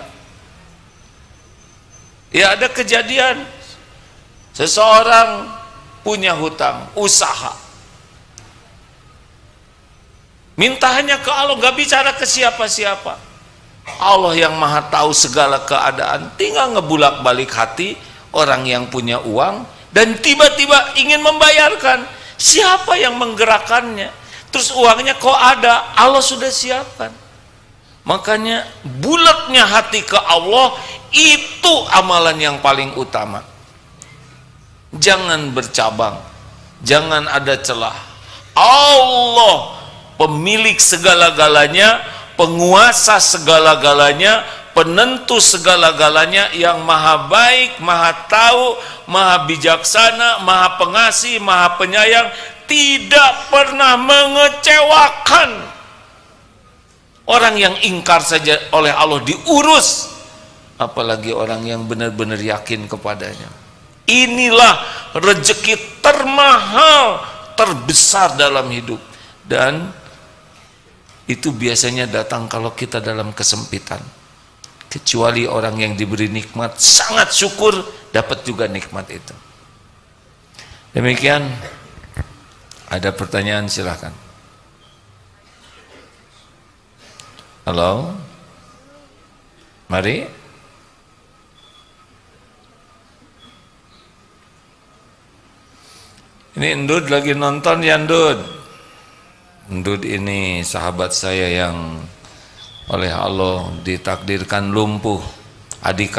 Ya, ada kejadian seseorang punya hutang, usaha, minta hanya ke Allah, gak bicara ke siapa-siapa. Allah yang maha tahu segala keadaan, tinggal ngebulak-balik hati orang yang punya uang dan tiba-tiba ingin membayarkan. Siapa yang menggerakkannya? Terus uangnya kok ada, Allah sudah siapkan. Makanya bulatnya hati ke Allah itu amalan yang paling utama. Jangan bercabang, jangan ada celah. Allah pemilik segala-galanya, penguasa segala-galanya, penentu segala-galanya, yang maha baik, maha tahu, maha bijaksana, maha pengasih, maha penyayang, tidak pernah mengecewakan. Orang yang ingkar saja oleh Allah diurus, apalagi orang yang benar-benar yakin kepadanya. Inilah rezeki termahal, terbesar dalam hidup, dan itu biasanya datang kalau kita dalam kesempitan. Kecuali orang yang diberi nikmat sangat syukur, dapat juga nikmat itu. Demikian. Ada pertanyaan, silahkan. Halo, mari. Ini Ndud lagi nonton ya, Ndud. Ndud ini sahabat saya yang oleh Allah ditakdirkan lumpuh. Adik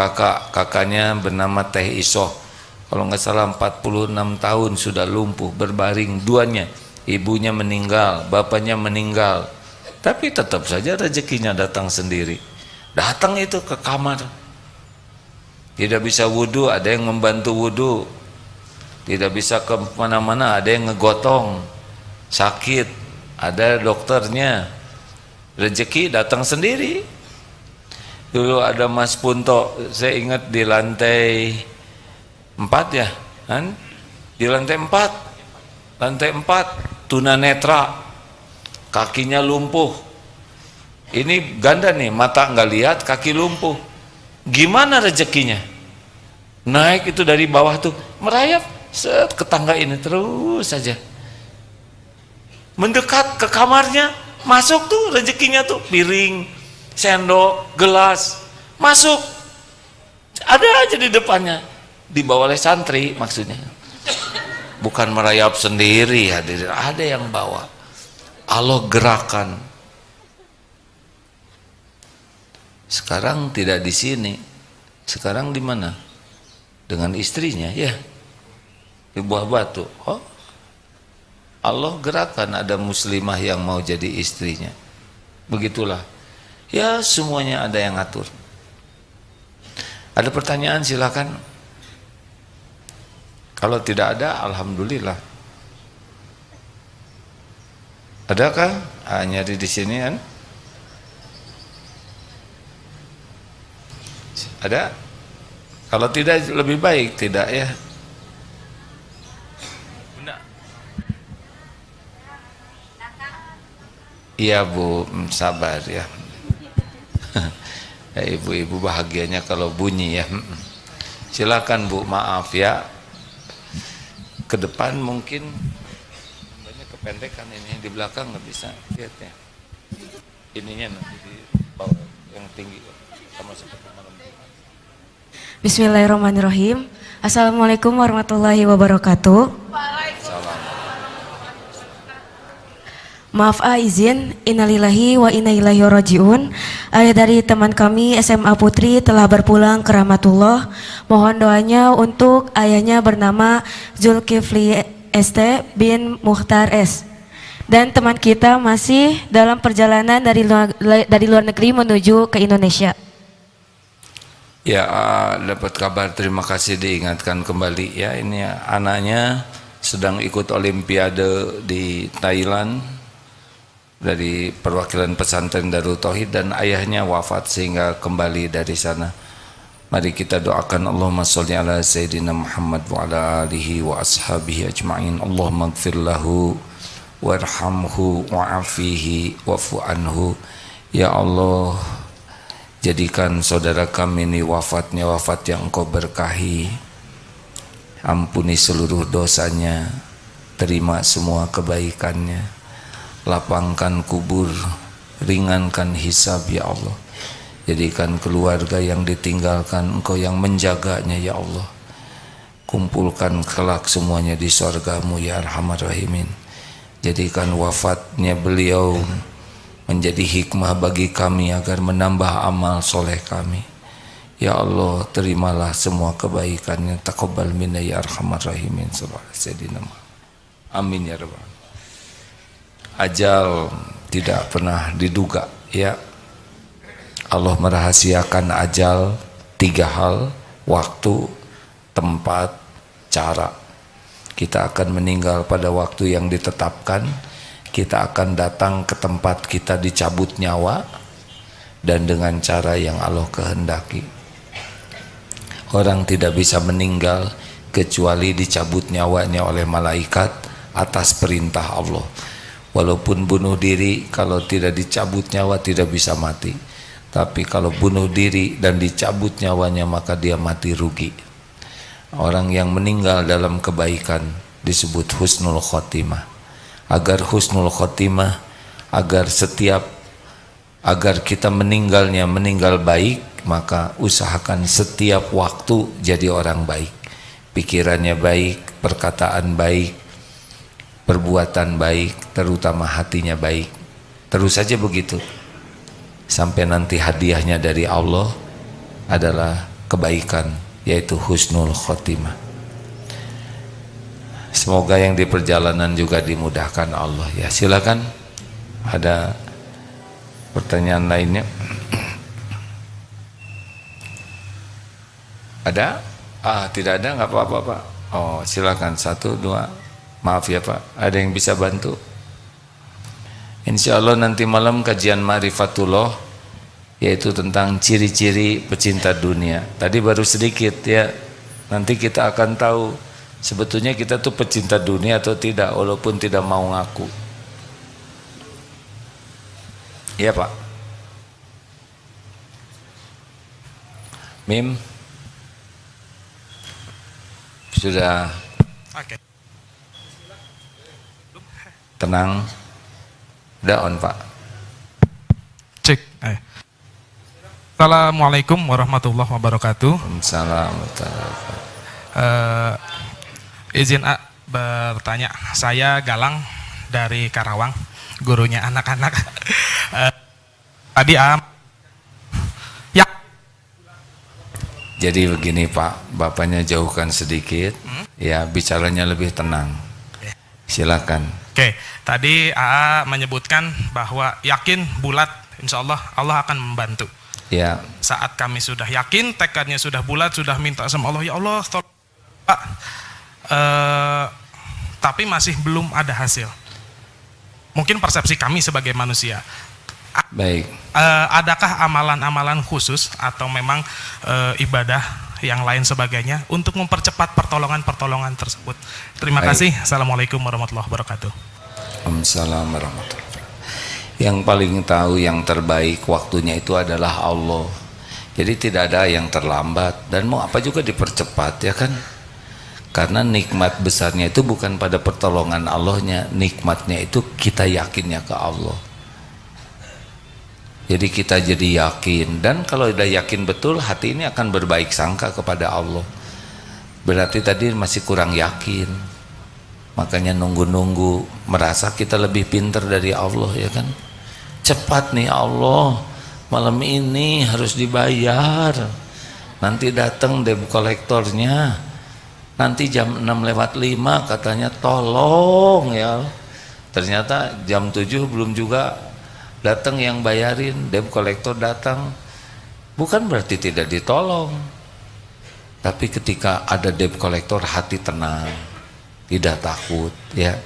kakaknya bernama Teh Isoh, kalau nggak salah 46 tahun sudah lumpuh, berbaring duanya. Ibunya meninggal, bapaknya meninggal, tapi tetap saja rezekinya datang sendiri. Datang itu ke kamar, tidak bisa wudhu, ada yang membantu wudhu. Tidak bisa ke mana-mana, ada yang ngegotong. Sakit, ada dokternya. Rezeki datang sendiri. Dulu ada Mas Punto, saya ingat di lantai 4 ya kan? Di lantai 4 tunanetra, kakinya lumpuh. Ini ganda nih, mata nggak lihat, kaki lumpuh. Gimana rezekinya? Naik itu dari bawah tuh, merayap set ke tangga ini terus saja. Mendekat ke kamarnya, masuk tuh rezekinya tuh, piring, sendok, gelas, masuk. Ada aja di depannya, dibawa oleh santri maksudnya. Bukan merayap sendiri, ada yang bawa. Allah gerakan. Sekarang tidak di sini. Sekarang di mana? Dengan istrinya, ya. Di buah batu. Oh, Allah gerakan, ada muslimah yang mau jadi istrinya. Begitulah. Ya, semuanya ada yang ngatur. Ada pertanyaan, silakan. Kalau tidak ada, alhamdulillah. Adakah? Nyari di sini kan? Ada? Kalau tidak, lebih baik tidak ya. Iya Bu, sabar ya. Ya, ibu-ibu bahagianya kalau bunyi ya. Silakan Bu, maaf ya. Ke depan mungkin banyak kependekan ini, di belakang nggak bisa lihat ya. Ininya nanti di bawah yang tinggi sama seperti malam. Bismillahirrahmanirrahim. Assalamualaikum warahmatullahi wabarakatuh. Maaf izin, innalillahi wa inna ilaihi rajiun. Ayah dari teman kami SMA Putri telah berpulang ke rahmatullah. Mohon doanya untuk ayahnya bernama Zulkifli ST bin Mukhtar S. Dan teman kita masih dalam perjalanan dari luar negeri menuju ke Indonesia. Ya, dapat kabar, terima kasih diingatkan kembali ya. Ini anaknya sedang ikut olimpiade di Thailand dari perwakilan pesantren Darut Tauhid, dan ayahnya wafat sehingga kembali dari sana. Mari kita doakan, Allahumma sholli ala sayyidina Muhammad wa ala alihi wa ashabihi ajma'in. Allahumma ighfir lahu warhamhu wa'afihi wa'fu anhu. Ya Allah, jadikan saudara kami ini wafatnya wafat yang Engkau berkahi. Ampuni seluruh dosanya, terima semua kebaikannya, lapangkan kubur, ringankan hisab ya Allah. Jadikan keluarga yang ditinggalkan Engkau yang menjaganya ya Allah. Kumpulkan kelak semuanya di surga-Mu ya Arhamar Rahimin. Jadikan wafatnya beliau menjadi hikmah bagi kami agar menambah amal soleh kami. Ya Allah, terimalah semua kebaikannya. Taqabbal minna ya Arhamar Rahimin. Amin ya Rabbal. ajal tidak pernah diduga, ya. Allah merahasiakan ajal 3 hal: waktu, tempat, cara. Kita akan meninggal pada waktu yang ditetapkan, kita akan datang ke tempat kita dicabut nyawa, dan dengan cara yang Allah kehendaki. Orang tidak bisa meninggal kecuali dicabut nyawanya oleh malaikat atas perintah Allah. Walaupun bunuh diri, kalau tidak dicabut nyawa tidak bisa mati. Tapi kalau bunuh diri dan dicabut nyawanya, maka dia mati rugi. Orang yang meninggal dalam kebaikan disebut husnul khotimah. Agar husnul khotimah, agar kita meninggal baik, maka usahakan setiap waktu jadi orang baik. Pikirannya baik, perkataan baik, perbuatan baik, terutama hatinya baik. Terus saja begitu, sampai nanti hadiahnya dari Allah adalah kebaikan, yaitu husnul khotimah. Semoga yang di perjalanan juga dimudahkan Allah, ya. Silakan, ada pertanyaan lainnya? Ada? Tidak ada, nggak apa-apa Pak. Oh, silakan, 1, 2. Maaf ya Pak, ada yang bisa bantu? Insya Allah nanti malam kajian Ma'rifatullah, yaitu tentang ciri-ciri pecinta dunia. Tadi baru sedikit, ya. Nanti kita akan tahu sebetulnya kita tuh pecinta dunia atau tidak, walaupun tidak mau ngaku. Iya Pak. Mim sudah. Oke. Tenang. Udah on Pak. Cek. Assalamualaikum warahmatullahi wabarakatuh. Assalamualaikum. Izin bertanya, saya Galang dari Karawang, gurunya anak-anak. Tadi ya. Jadi begini Pak, Bapaknya jauhkan sedikit, ya, bicaranya lebih tenang. Silakan. Oke, tadi AA menyebutkan bahwa yakin bulat, insya Allah Allah akan membantu. Ya. Saat kami sudah yakin, tekadnya sudah bulat, sudah minta sama Allah, ya Allah, tolong Pak, tapi masih belum ada hasil. Mungkin persepsi kami sebagai manusia. Baik. Adakah amalan-amalan khusus atau memang ibadah yang lain sebagainya untuk mempercepat pertolongan-pertolongan tersebut? Terima kasih. Assalamualaikum warahmatullahi wabarakatuh. Waalaikumsalam warahmatullahi wabarakatuh. Yang paling tahu yang terbaik waktunya itu adalah Allah. Jadi tidak ada yang terlambat, dan mau apa juga dipercepat, ya kan? Karena nikmat besarnya itu bukan pada pertolongan Allahnya, nikmatnya itu kita yakinnya ke Allah. Jadi kita jadi yakin, dan kalau udah yakin betul, hati ini akan berbaik sangka kepada Allah. Berarti tadi masih kurang yakin, makanya nunggu-nunggu, merasa kita lebih pintar dari Allah, ya kan? Cepat nih Allah, malam ini harus dibayar, nanti datang debt kolektornya, nanti jam 6:05 katanya tolong ya. Ternyata jam 7 belum juga datang yang bayarin, debt kolektor datang. Bukan berarti tidak ditolong, tapi ketika ada debt kolektor hati tenang, tidak takut, ya.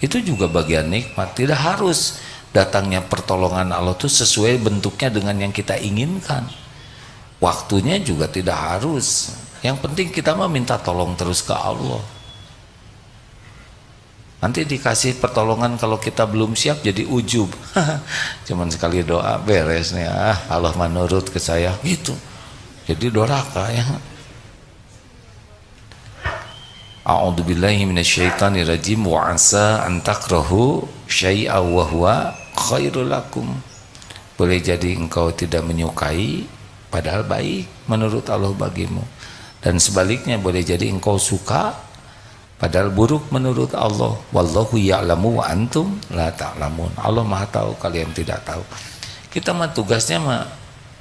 Itu juga bagian nikmat. Tidak harus datangnya pertolongan Allah itu sesuai bentuknya dengan yang kita inginkan. Waktunya juga tidak harus. Yang penting kita mah minta tolong terus ke Allah. Nanti dikasih pertolongan kalau kita belum siap jadi ujub. Cuman sekali doa beres nih, Allah menurut ke saya gitu. Jadi doraka, ya. A'udzubillahi minasyaitonirrajim wa asa an takrahu syai'a wa huwa khairul lakum. Boleh jadi engkau tidak menyukai padahal baik menurut Allah bagimu, dan sebaliknya boleh jadi engkau suka padahal buruk menurut Allah. Wallahu ya'lamu wa antum la ta'lamun. Allah Maha tahu, kalian tidak tahu. Kita mah tugasnya mah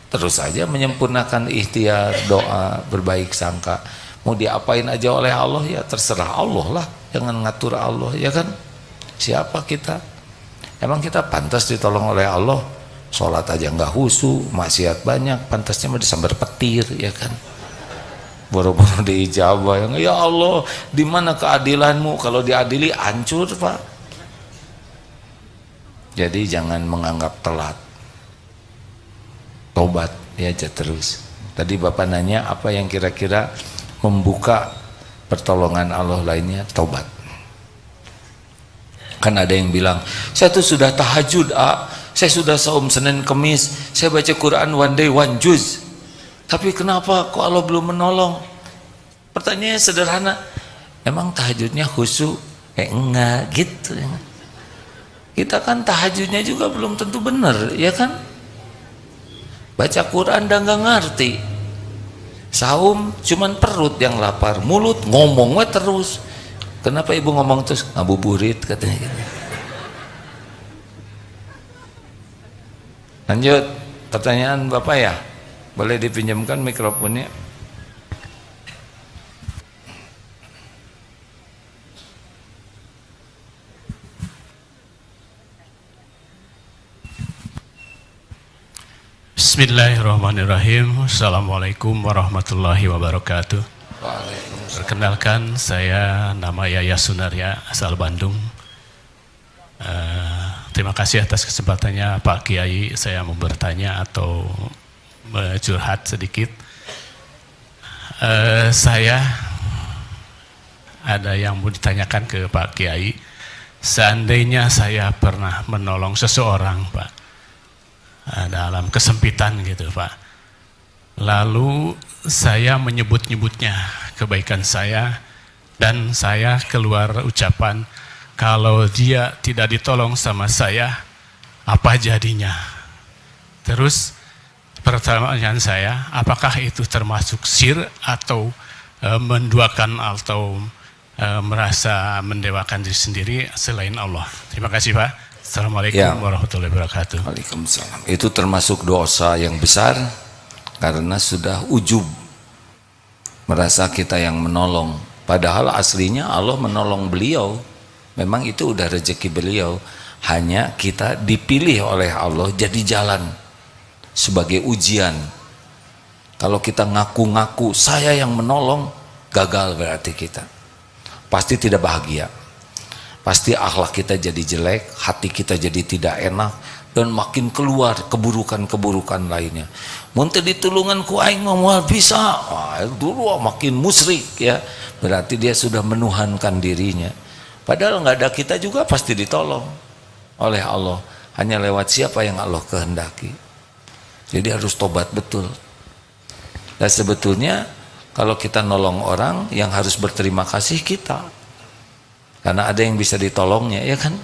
terus saja menyempurnakan ikhtiar, doa, berbaik sangka. Mau diapain aja oleh Allah, ya terserah Allah lah, jangan ngatur Allah, ya kan? Siapa kita? Emang kita pantas ditolong oleh Allah? Sholat aja nggak khusyuk, maksiat banyak, pantasnya mah disambar petir, ya kan? Boro-boro diijabah, ya Allah, di mana keadilanmu? Kalau diadili hancur, Pak. Jadi jangan menganggap telat, tobat ya aja terus. Tadi Bapak nanya apa yang kira-kira membuka pertolongan Allah lainnya, tobat. Kan ada yang bilang, saya tuh sudah tahajud, saya sudah saum Senin Kemis, saya baca Quran one day one juz, tapi kenapa kok Allah belum menolong? Pertanyaannya sederhana, emang tahajudnya khusyuk? Enggak gitu. Kita kan tahajudnya juga belum tentu benar, ya kan? Baca Quran dan nggak ngerti, saum cuman perut yang lapar, mulut ngomong terus. Kenapa ibu ngomong terus? Ngabuburit katanya gitu. Lanjut, pertanyaan Bapak ya, boleh dipinjamkan mikrofonnya. Bismillahirrahmanirrahim. Assalamualaikum warahmatullahi wabarakatuh. Perkenalkan, saya nama Yaya Sunaria, asal Bandung. Terima kasih atas kesempatannya Pak Kiai. Saya mau bertanya atau curhat sedikit. Saya ada yang mau ditanyakan ke Pak Kiai. Seandainya saya pernah menolong seseorang, Pak, dalam kesempitan gitu, Pak, lalu saya menyebut-nyebutnya kebaikan saya, dan saya keluar ucapan, kalau dia tidak ditolong sama saya, apa jadinya? Terus pertanyaan saya, apakah itu termasuk syirik atau menduakan atau merasa mendewakan diri sendiri selain Allah? Terima kasih, Pak. Assalamualaikum warahmatullahi wabarakatuh. Waalaikumsalam. Itu termasuk dosa yang besar karena sudah ujub, merasa kita yang menolong, padahal aslinya Allah menolong beliau. Memang itu udah rezeki beliau, hanya kita dipilih oleh Allah jadi jalan sebagai ujian. Kalau kita ngaku-ngaku saya yang menolong, gagal berarti kita pasti tidak bahagia, pasti akhlak kita jadi jelek, hati kita jadi tidak enak, dan makin keluar keburukan-keburukan lainnya. Muntah ditulungan ku aing moal bisa, dulu makin musyrik ya. Berarti dia sudah menuhankan dirinya. Padahal nggak ada kita juga pasti ditolong oleh Allah. Hanya lewat siapa yang Allah kehendaki. Jadi harus tobat betul. Dan sebetulnya kalau kita nolong orang, yang harus berterima kasih kita. Karena ada yang bisa ditolongnya, ya kan?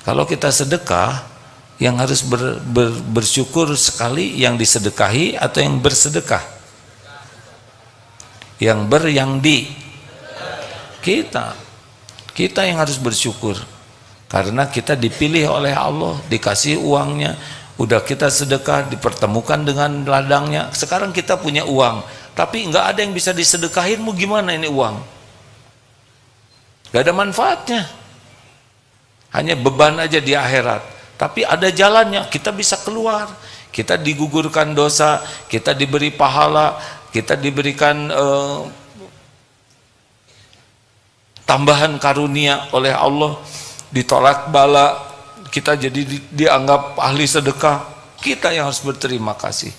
Kalau kita sedekah, yang harus bersyukur sekali yang disedekahi atau yang bersedekah? Yang di kita yang harus bersyukur karena kita dipilih oleh Allah, dikasih uangnya, udah kita sedekah, dipertemukan dengan ladangnya. Sekarang kita punya uang, tapi nggak ada yang bisa disedekahin, mau gimana ini uang? Gak ada manfaatnya, hanya beban aja di akhirat. Tapi ada jalannya, kita bisa keluar, kita digugurkan dosa, kita diberi pahala, kita diberikan tambahan karunia oleh Allah, ditolak bala, kita jadi dianggap ahli sedekah. Kita yang harus berterima kasih.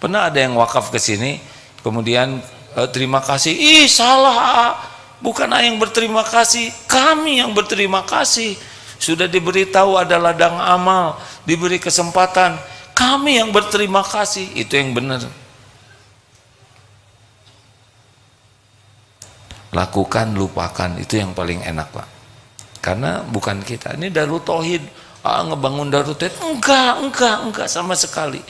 Pernah ada yang wakaf ke sini, kemudian terima kasih, ih salah, bukan yang berterima kasih, kami yang berterima kasih. Sudah diberitahu ada ladang amal, diberi kesempatan, kami yang berterima kasih. Itu yang benar. Lakukan, lupakan, itu yang paling enak, Pak. Karena bukan kita, ini Darut Tauhid, ngebangun Darut Tauhid, enggak sama sekali.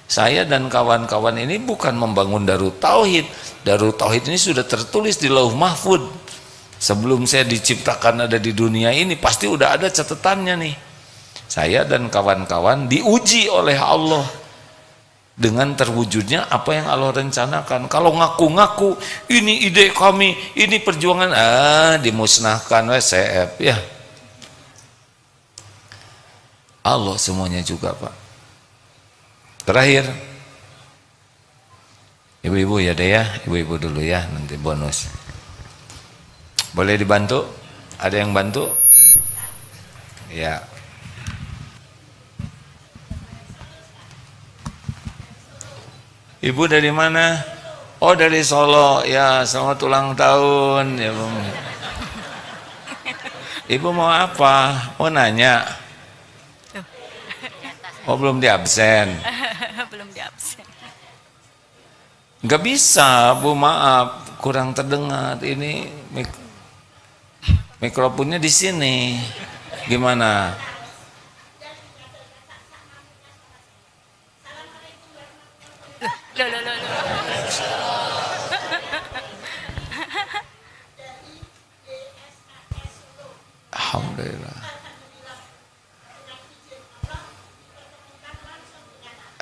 Saya dan kawan-kawan ini bukan membangun Darut Tauhid. Darut Tauhid ini sudah tertulis di Lauh Mahfud. Sebelum saya diciptakan ada di dunia ini, pasti udah ada catatannya nih. Saya dan kawan-kawan diuji oleh Allah dengan terwujudnya apa yang Allah rencanakan. Kalau ngaku-ngaku ini ide kami, ini perjuangan, dimusnahkan CF ya. Allah semuanya juga Pak. Terakhir, ibu-ibu ya deh ya, ibu-ibu dulu ya, nanti bonus. Boleh dibantu? Ada yang bantu? Ya. Ibu dari mana? Oh dari Solo. Ya, selamat ulang tahun ya Bung. Ibu mau apa? Mau nanya? Oh belum di absen. Belum di absen. Nggak bisa Bu, maaf, kurang terdengar. Ini mikrofonnya di sini. Gimana? Loh. Alhamdulillah.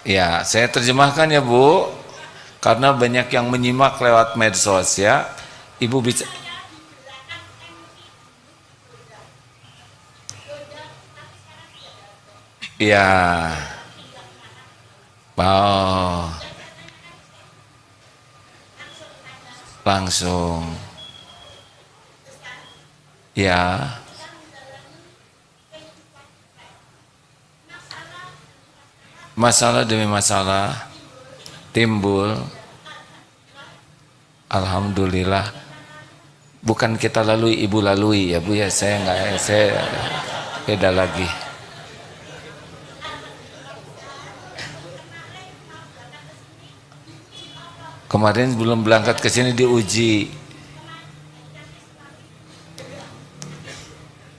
Ya, saya terjemahkan ya Bu, karena banyak yang menyimak lewat medsos ya. Ibu bisa. Ya. Oh. Langsung. Ya. Masalah demi masalah timbul. Alhamdulillah. Bukan kita lalui, ibu lalui ya Bu ya. Saya beda lagi. Kemarin belum berangkat ke sini diuji.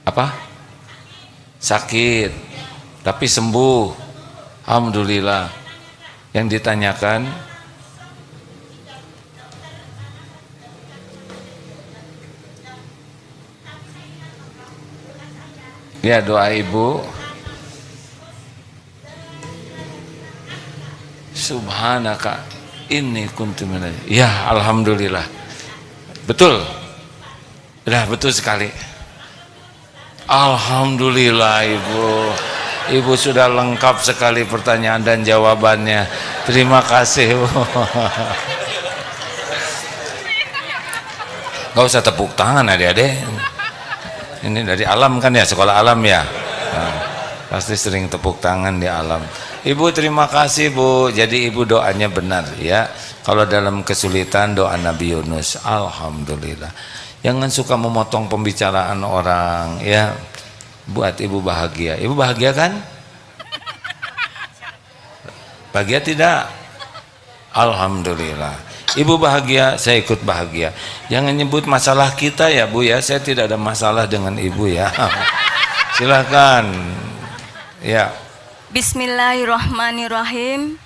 Apa? Sakit. Tapi sembuh. Alhamdulillah. Yang ditanyakan ya doa ibu. Subhanaka inni kuntu minal. Ya alhamdulillah. Betul. Sudah betul sekali. Alhamdulillah Ibu. Ibu sudah lengkap sekali pertanyaan dan jawabannya. Terima kasih Bu. Gak usah tepuk tangan adik-adik. Ini dari alam kan ya, sekolah alam ya. Nah, pasti sering tepuk tangan di alam. Ibu terima kasih Bu. Jadi ibu doanya benar ya. Kalau dalam kesulitan doa Nabi Yunus. Alhamdulillah. Jangan suka memotong pembicaraan orang ya. Buat ibu bahagia. Ibu bahagia kan? Bahagia tidak? Alhamdulillah. Ibu bahagia, saya ikut bahagia. Jangan nyebut masalah kita ya Bu ya. Saya tidak ada masalah dengan ibu ya. Silakan. Ya. Bismillahirrahmanirrahim.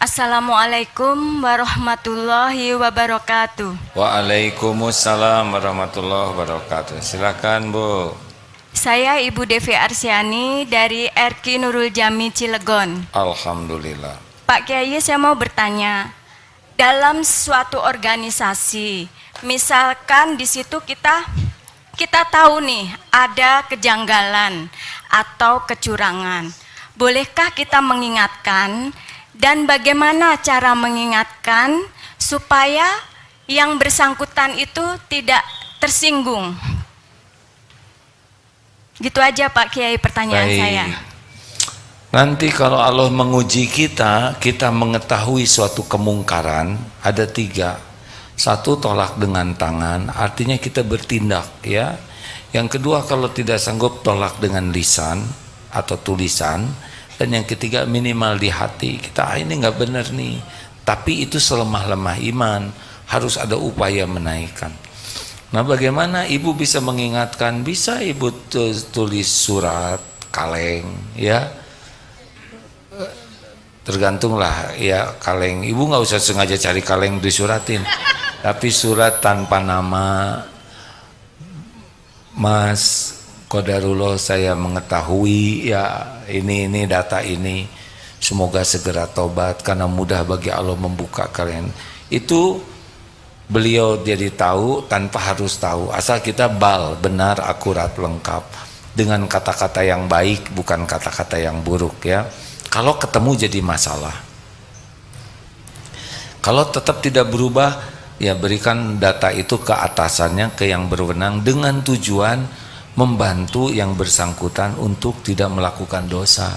Assalamualaikum warahmatullahi wabarakatuh. Waalaikumsalam warahmatullahi wabarakatuh. Silakan Bu. Saya Ibu Devi Arsyani dari RQ Nurul Jami Cilegon. Alhamdulillah. Pak Kiai, saya mau bertanya, dalam suatu organisasi, misalkan di situ kita tahu nih ada kejanggalan atau kecurangan, bolehkah kita mengingatkan dan bagaimana cara mengingatkan supaya yang bersangkutan itu tidak tersinggung? Gitu aja Pak Kiai pertanyaan saya. Nanti kalau Allah menguji kita, kita mengetahui suatu kemungkaran, ada 3. 1 tolak dengan tangan, artinya kita bertindak ya. Yang kedua kalau tidak sanggup tolak dengan lisan atau tulisan. Dan yang ketiga minimal di hati, kita ini nggak benar nih. Tapi itu selemah-lemah iman, harus ada upaya menaikkan. Nah bagaimana ibu bisa mengingatkan? Bisa ibu tulis surat, kaleng ya. Tergantunglah ya kaleng. Ibu nggak usah sengaja cari kaleng disuratin. Tapi surat tanpa nama. Mas qadarullah saya mengetahui ya ini data ini. Semoga segera tobat karena mudah bagi Allah membuka kalian. Itu beliau jadi tahu tanpa harus tahu, asal kita benar, akurat, lengkap. dengan kata-kata yang baik, bukan kata-kata yang buruk ya. Kalau ketemu jadi masalah. Kalau tetap tidak berubah, ya berikan data itu ke atasannya, ke yang berwenang, dengan tujuan membantu yang bersangkutan untuk tidak melakukan dosa.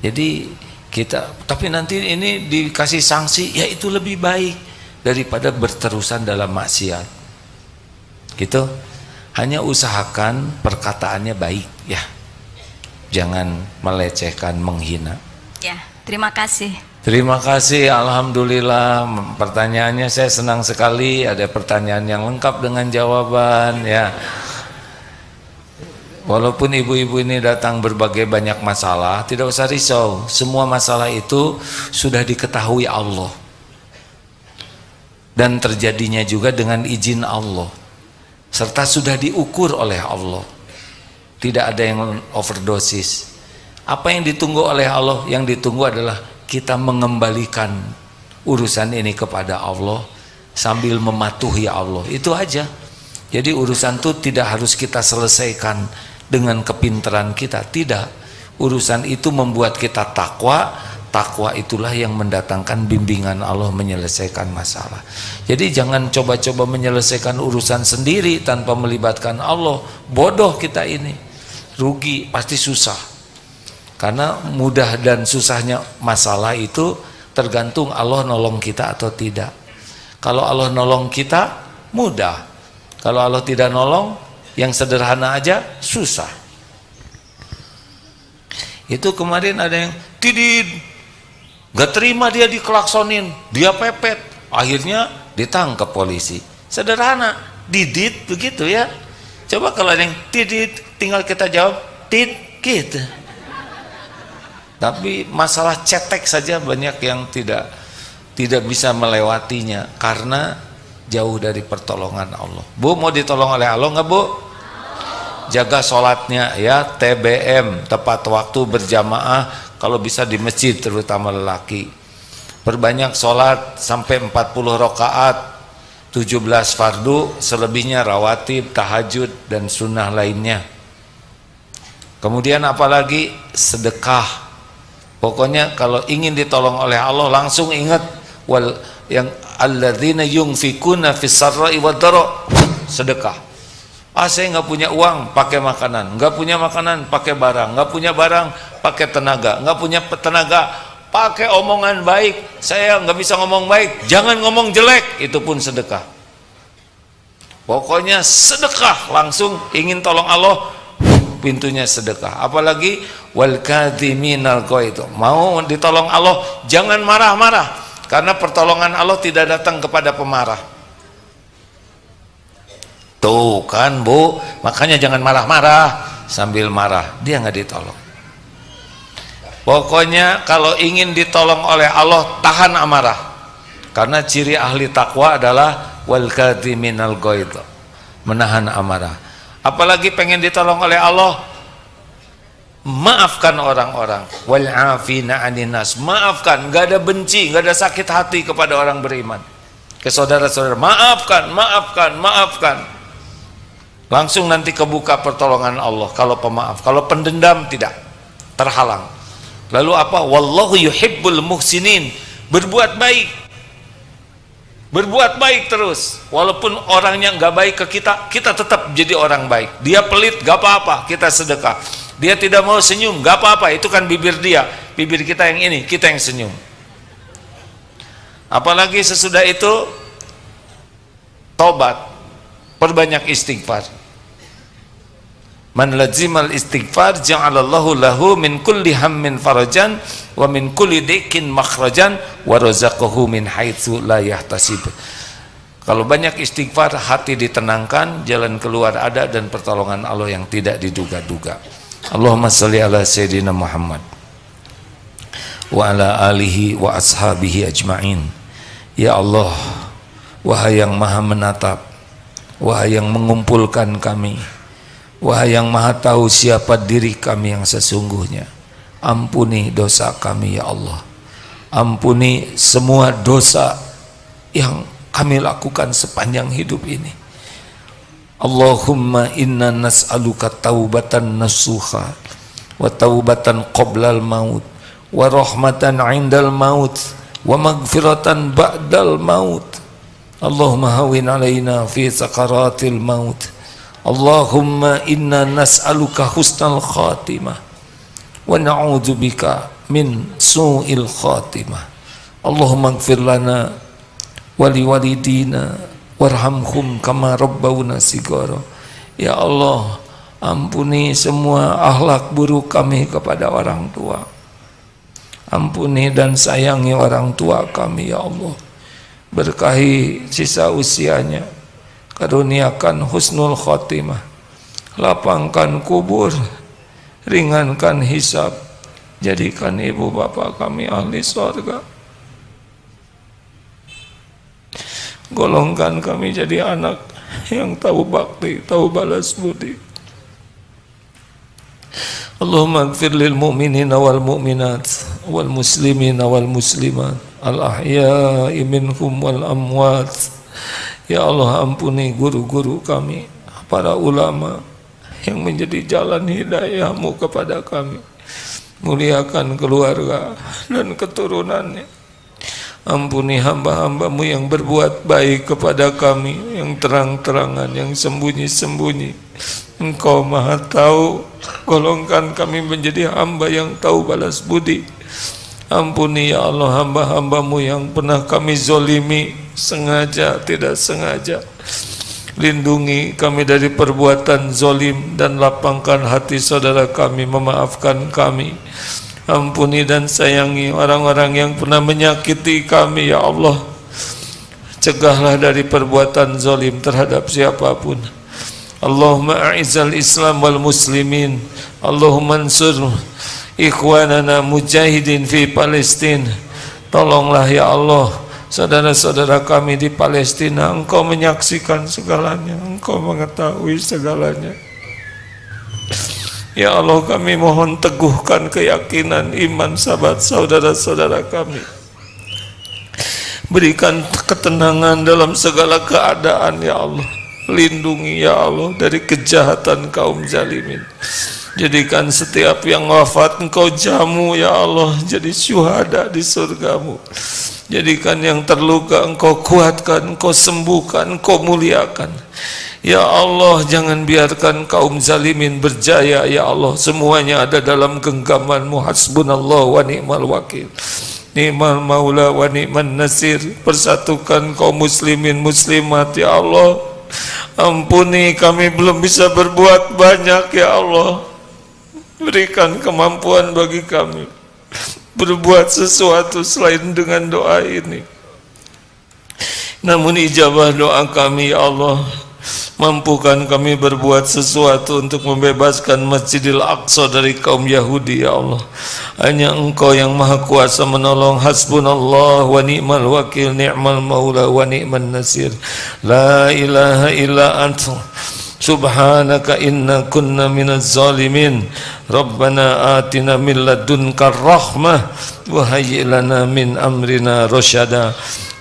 Jadi kita, tapi nanti ini dikasih sanksi, ya itu lebih baik daripada berterusan dalam maksiat. Gitu. Hanya usahakan perkataannya baik ya. Jangan melecehkan, menghina. Ya, terima kasih. Terima kasih, alhamdulillah. Pertanyaannya saya senang sekali, ada pertanyaan yang lengkap dengan jawaban ya. Walaupun ibu-ibu ini datang berbagai banyak masalah, tidak usah risau. Semua masalah itu sudah diketahui Allah. Dan terjadinya juga dengan izin Allah. Serta sudah diukur oleh Allah. Tidak ada yang overdosis. Apa yang ditunggu oleh Allah? Yang ditunggu adalah kita mengembalikan urusan ini kepada Allah sambil mematuhi Allah. Itu aja. Jadi urusan itu tidak harus kita selesaikan dengan kepintaran kita. Tidak. Urusan itu membuat kita takwa. Takwa itulah yang mendatangkan bimbingan Allah menyelesaikan masalah. Jadi jangan coba-coba menyelesaikan urusan sendiri tanpa melibatkan Allah. Bodoh kita ini. Rugi, pasti susah. Karena mudah dan susahnya masalah itu tergantung Allah nolong kita atau tidak. Kalau Allah nolong kita, mudah. Kalau Allah tidak nolong, yang sederhana aja susah. Itu kemarin ada yang tidid, gak terima, dia dikelaksonin, dia pepet, akhirnya ditangkap polisi. Sederhana, didit begitu ya. Coba kalau ada yang tidid, tinggal kita jawab tid gitu. Tapi masalah cetek saja banyak yang tidak bisa melewatinya karena jauh dari pertolongan Allah. Bu, mau ditolong oleh Allah nggak Bu? Jaga sholatnya ya, TBM, tepat waktu, berjamaah, kalau bisa di masjid terutama lelaki. Perbanyak sholat sampai 40 rakaat, 17 fardu, selebihnya rawatib, tahajud dan sunnah lainnya. Kemudian apalagi sedekah. Pokoknya kalau ingin ditolong oleh Allah langsung ingat wal yang alladzina yunfikuna fis sarra'i wad dharra, sedekah. Saya nggak punya uang, pakai makanan. Nggak punya makanan, pakai barang. Nggak punya barang, pakai tenaga. Nggak punya tenaga, pakai omongan baik. Saya nggak bisa ngomong baik, jangan ngomong jelek, itu pun sedekah. Pokoknya sedekah, langsung ingin tolong Allah, pintunya sedekah. Apalagi wal kadhiminal ghaidh, mau ditolong Allah jangan marah-marah, karena pertolongan Allah tidak datang kepada pemarah. Tuh kan Bu, makanya jangan marah-marah, sambil marah dia nggak ditolong. Pokoknya kalau ingin ditolong oleh Allah, tahan amarah, karena ciri ahli takwa adalah wal kadhiminal ghaidh, menahan amarah. Apalagi pengen ditolong oleh Allah, maafkan orang-orang, wal afina 'anil nas, maafkan, enggak ada benci, enggak ada sakit hati kepada orang beriman, ke saudara-saudara, maafkan. Langsung nanti kebuka pertolongan Allah kalau pemaaf. Kalau pendendam tidak, terhalang. Lalu apa? Wallahu yuhibbul muhsinin, berbuat baik terus, walaupun orangnya nggak baik ke kita, kita tetap jadi orang baik. Dia pelit, nggak apa-apa, kita sedekah. Dia tidak mau senyum, nggak apa-apa, itu kan bibir dia, bibir kita yang ini, kita yang senyum. Apalagi sesudah itu tobat, perbanyak istighfar. Man lazimal istighfar ja'alallahu lahu min kulli hammin farajan wa min kulli dikin makhrajan wa razaqahu min haitsu la yahtasib. Kalau banyak istighfar, hati ditenangkan, jalan keluar ada, dan pertolongan Allah yang tidak diduga-duga. Allahumma shalli ala sayyidina Muhammad wa ala alihi wa ashabihi ajma'in. Ya Allah, wahai yang maha menatap, wahai yang mengumpulkan kami, wahai yang maha tahu siapa diri kami yang sesungguhnya, ampuni dosa kami ya Allah. Ampuni semua dosa yang kami lakukan sepanjang hidup ini. Allahumma inna nas'aluka taubatan nasuha wa taubatan qoblal maut wa rahmatan indal maut wa magfiratan ba'dal maut. Allahumma hawin alaina fi sakaratil maut. Allahumma inna nas'aluka husnal khatimah wa na'udzubika min su'il khatimah. Allahumma ighfir lana wa liwalidina warhamhum kama rabbawna sigara. Ya Allah, ampuni semua akhlak buruk kami kepada orang tua. Ampuni dan sayangi orang tua kami ya Allah. Berkahi sisa usianya, karuniakan husnul khotimah, lapangkan kubur, ringankan hisab, jadikan ibu bapak kami ahli surga. Golongkan kami jadi anak yang tahu bakti, tahu balas budi. Allahumma ighfir lil mu'minina wal mu'minat wal muslimina wal muslimat al ahya'i minhum wal amwat. Ya Allah, ampuni guru-guru kami, para ulama yang menjadi jalan hidayah-Mu kepada kami. Muliakan keluarga dan keturunannya. Ampuni hamba-hamba-Mu yang berbuat baik kepada kami, yang terang-terangan, yang sembunyi-sembunyi. Engkau Maha Tahu. Golongkan kami menjadi hamba yang tahu balas budi. Ampuni ya Allah hamba-hamba-Mu yang pernah kami zolimi, sengaja tidak sengaja. Lindungi kami dari perbuatan zolim dan lapangkan hati saudara kami memaafkan kami. Ampuni dan sayangi orang-orang yang pernah menyakiti kami ya Allah. Cegahlah dari perbuatan zalim terhadap siapapun. Allahumma a'izzal Islam wal muslimin. Allahumma ansur ikhwanana mujahidin fi Palestin. Tolonglah ya Allah saudara-saudara kami di Palestina. Engkau menyaksikan segalanya, Engkau mengetahui segalanya. Ya Allah, kami mohon teguhkan keyakinan iman sahabat saudara-saudara kami. Berikan ketenangan dalam segala keadaan ya Allah. Lindungi ya Allah dari kejahatan kaum zalimin. Jadikan setiap yang wafat Engkau jamu ya Allah jadi syuhada di surga-Mu. Jadikan yang terluka Engkau kuatkan, Engkau sembuhkan, Engkau muliakan. Ya Allah, jangan biarkan kaum zalimin berjaya ya Allah. Semuanya ada dalam genggaman-Mu. Hasbunallah wa ni'mal wakil, ni'mal maula wa ni'man nasir. Persatukan kaum muslimin muslimat ya Allah. Ampuni kami belum bisa berbuat banyak ya Allah. Berikan kemampuan bagi kami berbuat sesuatu selain dengan doa ini. Namun ijabah doa kami ya Allah. Mampukan kami berbuat sesuatu untuk membebaskan Masjidil Aqsa dari kaum Yahudi ya Allah. Hanya Engkau yang maha kuasa menolong. Hasbunallah wa ni'mal wakil, ni'mal maula wa ni'man nasir. La ilaha illa anta subhanaka inna kunna minaz zalimin. Rabbana atina min ladunka rahmah wa hayyi lana min amrina rasyada.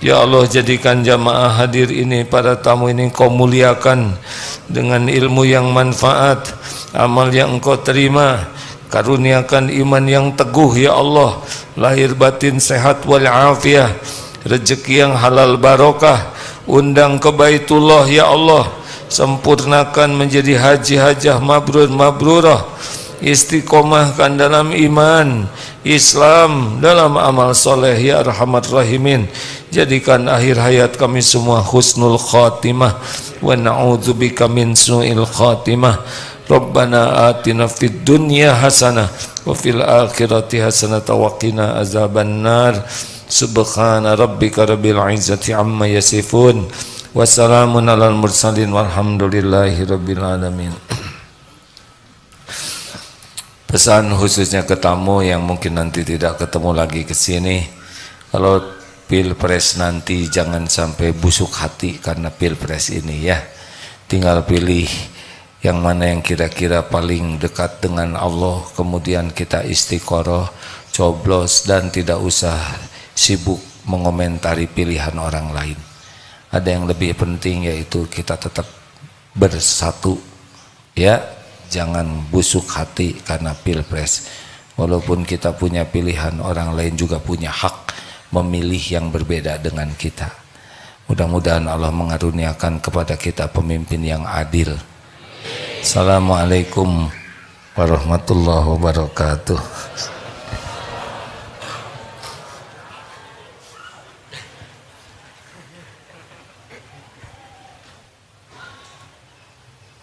Ya Allah, jadikan jamaah hadir ini, para tamu ini Engkau muliakan dengan ilmu yang manfaat, amal yang Engkau terima. Karuniakan iman yang teguh ya Allah, lahir batin sehat wal afiyah, rezeki yang halal barokah. Undang ke Baitullah ya Allah, sempurnakan menjadi haji hajah mabrur mabrurah. Istiqomahkan dalam iman Islam, dalam amal soleh ya arhamar rahimin. Jadikan akhir hayat kami semua husnul khatimah wa na'udzubika min su'il khatimah. Rabbana atina fid dunya hasanah wa fil akhirati hasanah wa qina azaban nar. Subhana rabbika rabbil izzati amma yasifun wa salamun alal mursalin walhamdulillahi rabbil alamin. Pesan khususnya ke tamu yang mungkin nanti tidak ketemu lagi ke sini, kalau pilpres nanti jangan sampai busuk hati karena pilpres ini ya. Tinggal pilih yang mana yang kira-kira paling dekat dengan Allah, kemudian kita istiqoroh, coblos, dan tidak usah sibuk mengomentari pilihan orang lain. Ada yang lebih penting, yaitu kita tetap bersatu, ya, jangan busuk hati karena pilpres. Walaupun kita punya pilihan, orang lain juga punya hak memilih yang berbeda dengan kita. Mudah-mudahan Allah mengaruniakan kepada kita pemimpin yang adil. Assalamualaikum warahmatullahi wabarakatuh.